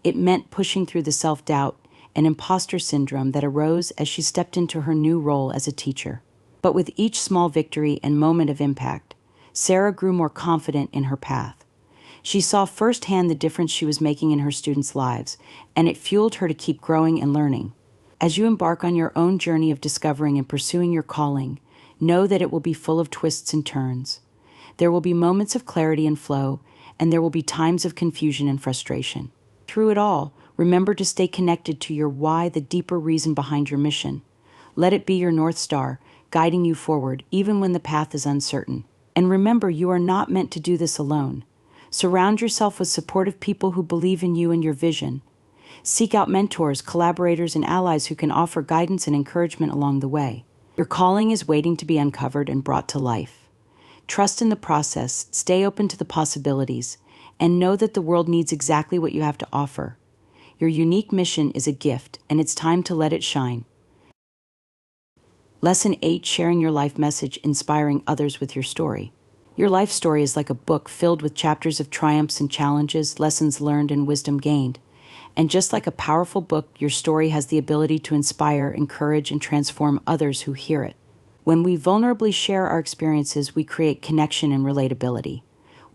It meant pushing through the self-doubt and imposter syndrome that arose as she stepped into her new role as a teacher. But with each small victory and moment of impact, Sarah grew more confident in her path. She saw firsthand the difference she was making in her students' lives, and it fueled her to keep growing and learning. As you embark on your own journey of discovering and pursuing your calling, know that it will be full of twists and turns. There will be moments of clarity and flow, and there will be times of confusion and frustration. Through it all, remember to stay connected to your why, the deeper reason behind your mission. Let it be your North Star, guiding you forward, even when the path is uncertain. And remember, you are not meant to do this alone. Surround yourself with supportive people who believe in you and your vision. Seek out mentors, collaborators, and allies who can offer guidance and encouragement along the way. Your calling is waiting to be uncovered and brought to life. Trust in the process, stay open to the possibilities, and know that the world needs exactly what you have to offer. Your unique mission is a gift, and it's time to let it shine. Lesson 8: Sharing your life message, inspiring others with your story. Your life story is like a book filled with chapters of triumphs and challenges, lessons learned, and wisdom gained. And just like a powerful book, your story has the ability to inspire, encourage, and transform others who hear it. When we vulnerably share our experiences, we create connection and relatability.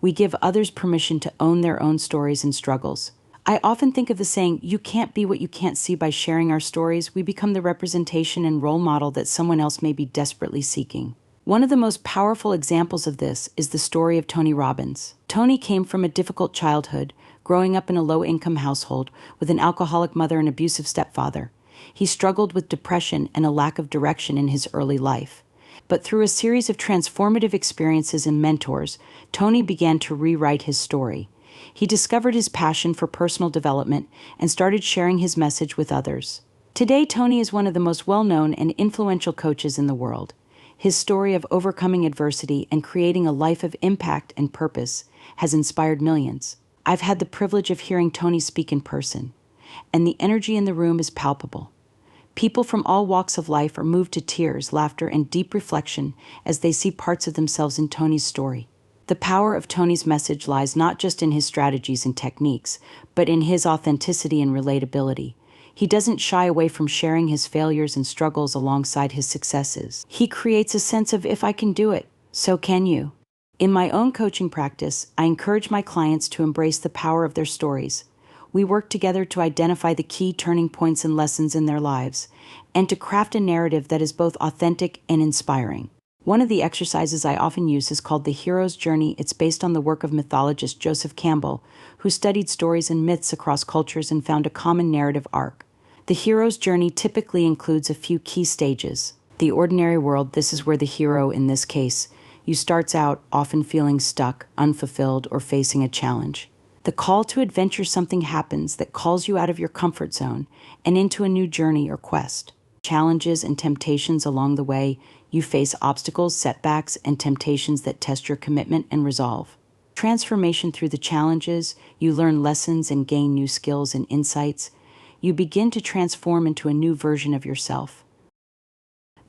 We give others permission to own their own stories and struggles. I often think of the saying, "You can't be what you can't see." By sharing our stories, we become the representation and role model that someone else may be desperately seeking. One of the most powerful examples of this is the story of Tony Robbins. Tony came from a difficult childhood, growing up in a low-income household with an alcoholic mother and abusive stepfather. He struggled with depression and a lack of direction in his early life. But through a series of transformative experiences and mentors, Tony began to rewrite his story. He discovered his passion for personal development and started sharing his message with others. Today, Tony is one of the most well-known and influential coaches in the world. His story of overcoming adversity and creating a life of impact and purpose has inspired millions. I've had the privilege of hearing Tony speak in person, and the energy in the room is palpable. People from all walks of life are moved to tears, laughter, and deep reflection as they see parts of themselves in Tony's story. The power of Tony's message lies not just in his strategies and techniques, but in his authenticity and relatability. He doesn't shy away from sharing his failures and struggles alongside his successes. He creates a sense of, if I can do it, so can you. In my own coaching practice, I encourage my clients to embrace the power of their stories. We work together to identify the key turning points and lessons in their lives, and to craft a narrative that is both authentic and inspiring. One of the exercises I often use is called the hero's journey. It's based on the work of mythologist Joseph Campbell, who studied stories and myths across cultures and found a common narrative arc. The hero's journey typically includes a few key stages. The ordinary world, this is where the hero, in this case, starts out often feeling stuck, unfulfilled, or facing a challenge. The call to adventure, something happens that calls you out of your comfort zone and into a new journey or quest. Challenges and temptations along the way, you face obstacles, setbacks, and temptations that test your commitment and resolve. Transformation: through the challenges, you learn lessons and gain new skills and insights. You begin to transform into a new version of yourself.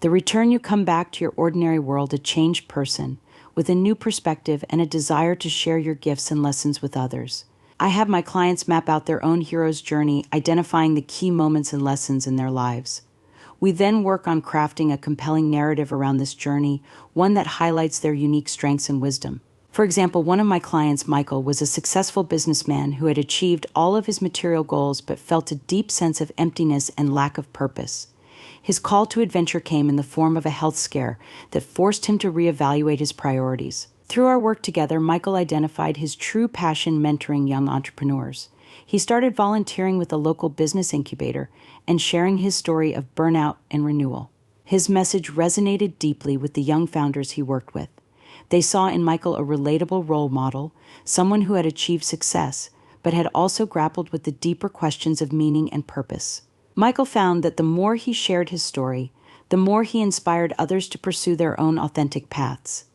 The return: you come back to your ordinary world a changed person, with a new perspective and a desire to share your gifts and lessons with others. I have my clients map out their own hero's journey, identifying the key moments and lessons in their lives. We then work on crafting a compelling narrative around this journey, one that highlights their unique strengths and wisdom. For example, one of my clients, Michael, was a successful businessman who had achieved all of his material goals but felt a deep sense of emptiness and lack of purpose. His call to adventure came in the form of a health scare that forced him to reevaluate his priorities. Through our work together, Michael identified his true passion mentoring young entrepreneurs. He started volunteering with a local business incubator and sharing his story of burnout and renewal. His message resonated deeply with the young founders he worked with. They saw in Michael a relatable role model, someone who had achieved success, but had also grappled with the deeper questions of meaning and purpose. Michael found that the more he shared his story, the more he inspired others to pursue their own authentic paths.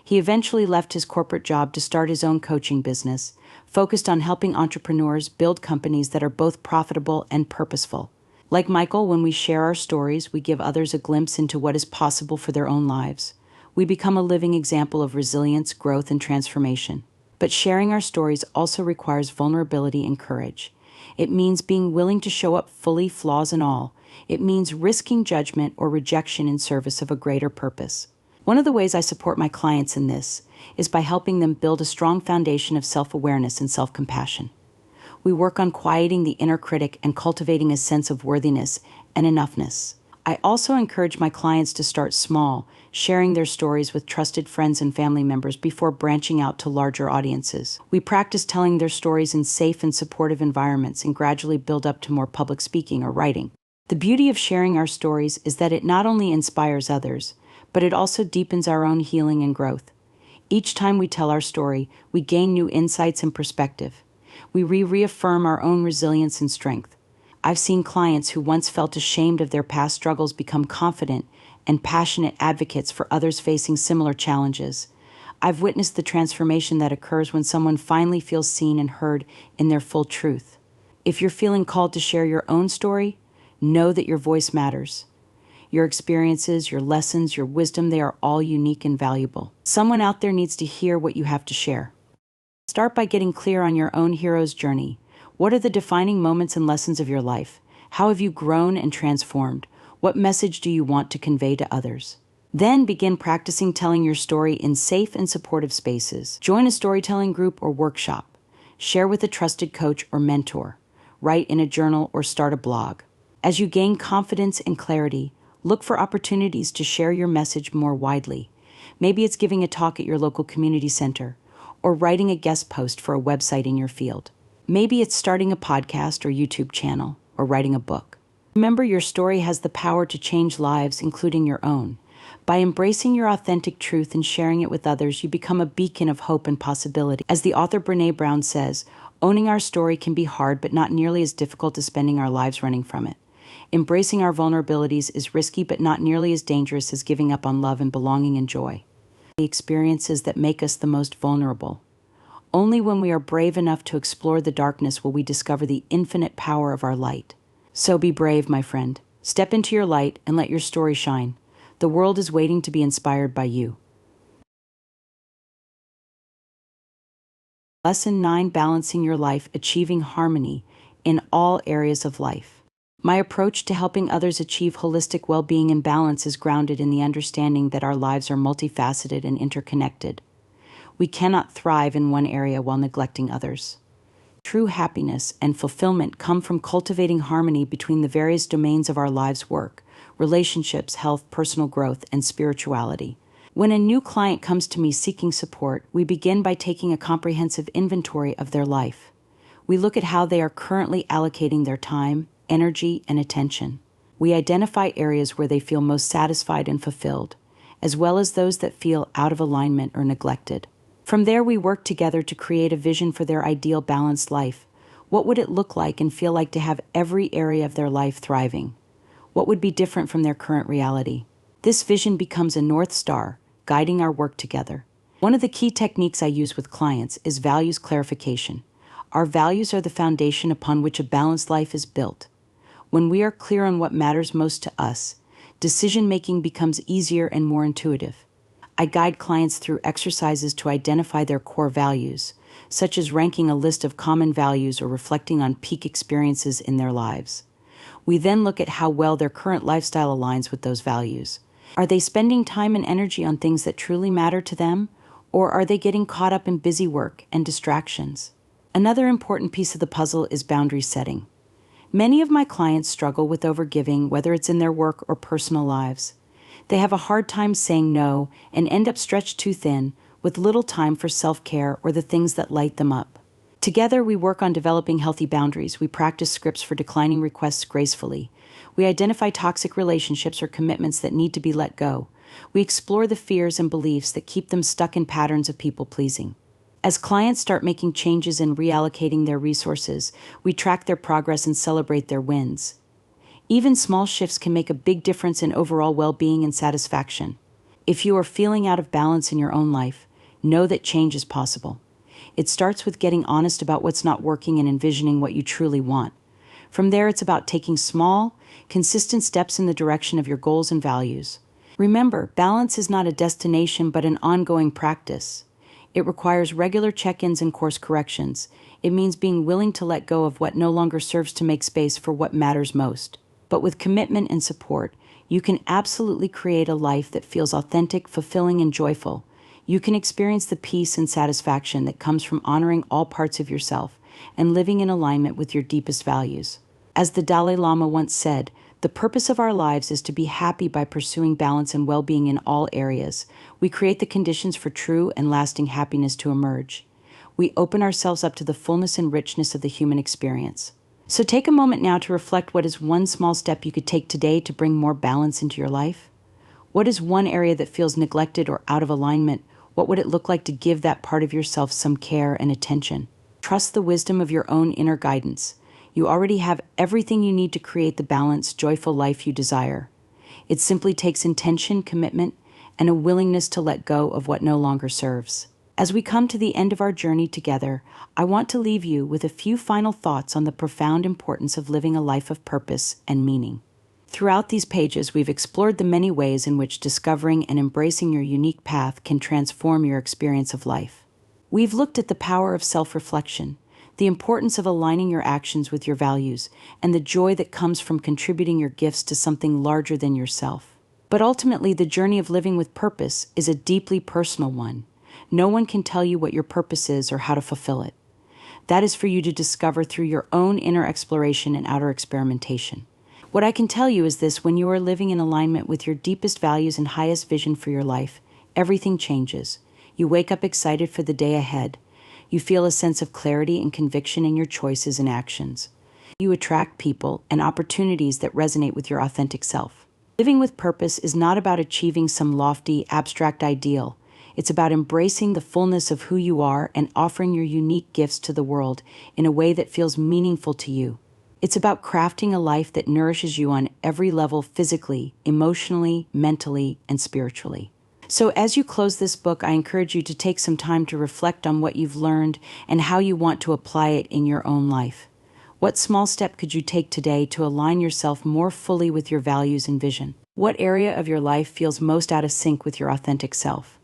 He eventually left his corporate job to start his own coaching business, focused on helping entrepreneurs build companies that are both profitable and purposeful. Like Michael, when we share our stories, we give others a glimpse into what is possible for their own lives. We become a living example of resilience, growth, and transformation. But sharing our stories also requires vulnerability and courage. It means being willing to show up fully, flaws and all. It means risking judgment or rejection in service of a greater purpose. One of the ways I support my clients in this is by helping them build a strong foundation of self-awareness and self-compassion. We work on quieting the inner critic and cultivating a sense of worthiness and enoughness. I also encourage my clients to start small, sharing their stories with trusted friends and family members before branching out to larger audiences. We practice telling their stories in safe and supportive environments and gradually build up to more public speaking or writing. The beauty of sharing our stories is that it not only inspires others, but it also deepens our own healing and growth. Each time we tell our story, we gain new insights and perspective. We reaffirm our own resilience and strength. I've seen clients who once felt ashamed of their past struggles become confident and passionate advocates for others facing similar challenges. I've witnessed the transformation that occurs when someone finally feels seen and heard in their full truth. If you're feeling called to share your own story, know that your voice matters. Your experiences, your lessons, your wisdom, they are all unique and valuable. Someone out there needs to hear what you have to share. Start by getting clear on your own hero's journey. What are the defining moments and lessons of your life? How have you grown and transformed? What message do you want to convey to others? Then begin practicing telling your story in safe and supportive spaces. Join a storytelling group or workshop. Share with a trusted coach or mentor. Write in a journal or start a blog. As you gain confidence and clarity, look for opportunities to share your message more widely. Maybe it's giving a talk at your local community center, or writing a guest post for a website in your field. Maybe it's starting a podcast or YouTube channel, or writing a book. Remember, your story has the power to change lives, including your own. By embracing your authentic truth and sharing it with others, you become a beacon of hope and possibility. As the author Brené Brown says, owning our story can be hard, but not nearly as difficult as spending our lives running from it. Embracing our vulnerabilities is risky, but not nearly as dangerous as giving up on love and belonging and joy. The experiences that make us the most vulnerable. Only when we are brave enough to explore the darkness will we discover the infinite power of our light. So be brave, my friend. Step into your light and let your story shine. The world is waiting to be inspired by you. Lesson 9: Balancing your life, achieving harmony in all areas of life. My approach to helping others achieve holistic well-being and balance is grounded in the understanding that our lives are multifaceted and interconnected. We cannot thrive in one area while neglecting others. True happiness and fulfillment come from cultivating harmony between the various domains of our lives' work, relationships, health, personal growth, and spirituality. When a new client comes to me seeking support, we begin by taking a comprehensive inventory of their life. We look at how they are currently allocating their time, energy, and attention. We identify areas where they feel most satisfied and fulfilled, as well as those that feel out of alignment or neglected. From there, we work together to create a vision for their ideal balanced life. What would it look like and feel like to have every area of their life thriving? What would be different from their current reality? This vision becomes a North Star, guiding our work together. One of the key techniques I use with clients is values clarification. Our values are the foundation upon which a balanced life is built. When we are clear on what matters most to us, decision-making becomes easier and more intuitive. I guide clients through exercises to identify their core values, such as ranking a list of common values or reflecting on peak experiences in their lives. We then look at how well their current lifestyle aligns with those values. Are they spending time and energy on things that truly matter to them, Or are they getting caught up in busy work and distractions? Another important piece of the puzzle is boundary setting. Many of my clients struggle with overgiving, whether it's in their work or personal lives. They have a hard time saying no and end up stretched too thin, with little time for self-care or the things that light them up. Together, we work on developing healthy boundaries. We practice scripts for declining requests gracefully. We identify toxic relationships or commitments that need to be let go. We explore the fears and beliefs that keep them stuck in patterns of people-pleasing. As clients start making changes and reallocating their resources, we track their progress and celebrate their wins. Even small shifts can make a big difference in overall well-being and satisfaction. If you are feeling out of balance in your own life, know that change is possible. It starts with getting honest about what's not working and envisioning what you truly want. From there, it's about taking small, consistent steps in the direction of your goals and values. Remember, balance is not a destination but an ongoing practice. It requires regular check-ins and course corrections. It means being willing to let go of what no longer serves to make space for what matters most. But with commitment and support, you can absolutely create a life that feels authentic, fulfilling, and joyful. You can experience the peace and satisfaction that comes from honoring all parts of yourself and living in alignment with your deepest values. As the Dalai Lama once said, the purpose of our lives is to be happy by pursuing balance and well-being in all areas. We create the conditions for true and lasting happiness to emerge. We open ourselves up to the fullness and richness of the human experience. So take a moment now to reflect, what is one small step you could take today to bring more balance into your life? What is one area that feels neglected or out of alignment? What would it look like to give that part of yourself some care and attention? Trust the wisdom of your own inner guidance. You already have everything you need to create the balanced, joyful life you desire. It simply takes intention, commitment, and a willingness to let go of what no longer serves. As we come to the end of our journey together, I want to leave you with a few final thoughts on the profound importance of living a life of purpose and meaning. Throughout these pages, we've explored the many ways in which discovering and embracing your unique path can transform your experience of life. We've looked at the power of self-reflection, the importance of aligning your actions with your values, and the joy that comes from contributing your gifts to something larger than yourself. But ultimately, the journey of living with purpose is a deeply personal one. No one can tell you what your purpose is or how to fulfill it. That is for you to discover through your own inner exploration and outer experimentation. What I can tell you is this: when you are living in alignment with your deepest values and highest vision for your life, everything changes. You wake up excited for the day ahead. You feel a sense of clarity and conviction in your choices and actions. You attract people and opportunities that resonate with your authentic self. Living with purpose is not about achieving some lofty, abstract ideal. It's about embracing the fullness of who you are and offering your unique gifts to the world in a way that feels meaningful to you. It's about crafting a life that nourishes you on every level, physically, emotionally, mentally, and spiritually. So as you close this book, I encourage you to take some time to reflect on what you've learned and how you want to apply it in your own life. What small step could you take today to align yourself more fully with your values and vision? What area of your life feels most out of sync with your authentic self?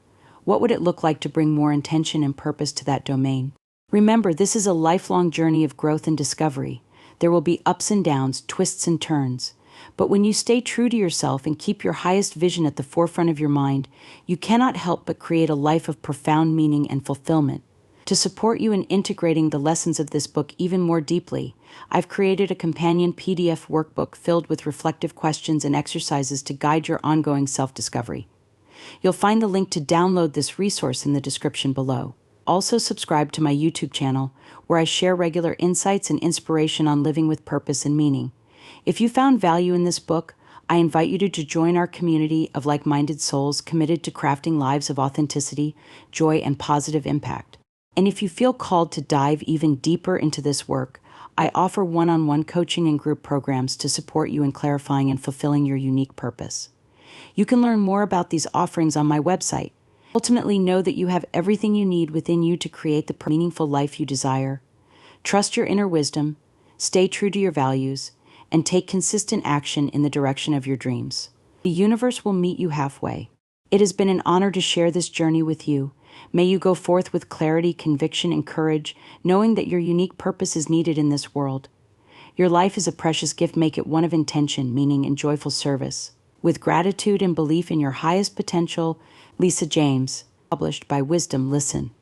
What would it look like to bring more intention and purpose to that domain? Remember, this is a lifelong journey of growth and discovery. There will be ups and downs, twists and turns. But when you stay true to yourself and keep your highest vision at the forefront of your mind, you cannot help but create a life of profound meaning and fulfillment. To support you in integrating the lessons of this book even more deeply, I've created a companion PDF workbook filled with reflective questions and exercises to guide your ongoing self-discovery. You'll find the link to download this resource in the description below. Also, subscribe to my YouTube channel, where I share regular insights and inspiration on living with purpose and meaning. If you found value in this book, I invite you to join our community of like-minded souls committed to crafting lives of authenticity, joy, and positive impact. And if you feel called to dive even deeper into this work, I offer one-on-one coaching and group programs to support you in clarifying and fulfilling your unique purpose. You can learn more about these offerings on my website. Ultimately, know that you have everything you need within you to create the meaningful life you desire. Trust your inner wisdom, stay true to your values, and take consistent action in the direction of your dreams. The universe will meet you halfway. It has been an honor to share this journey with you. May you go forth with clarity, conviction, and courage, knowing that your unique purpose is needed in this world. Your life is a precious gift. Make it one of intention, meaning, and joyful service. With gratitude and belief in your highest potential, Lisa James. published by Wisdom Listen.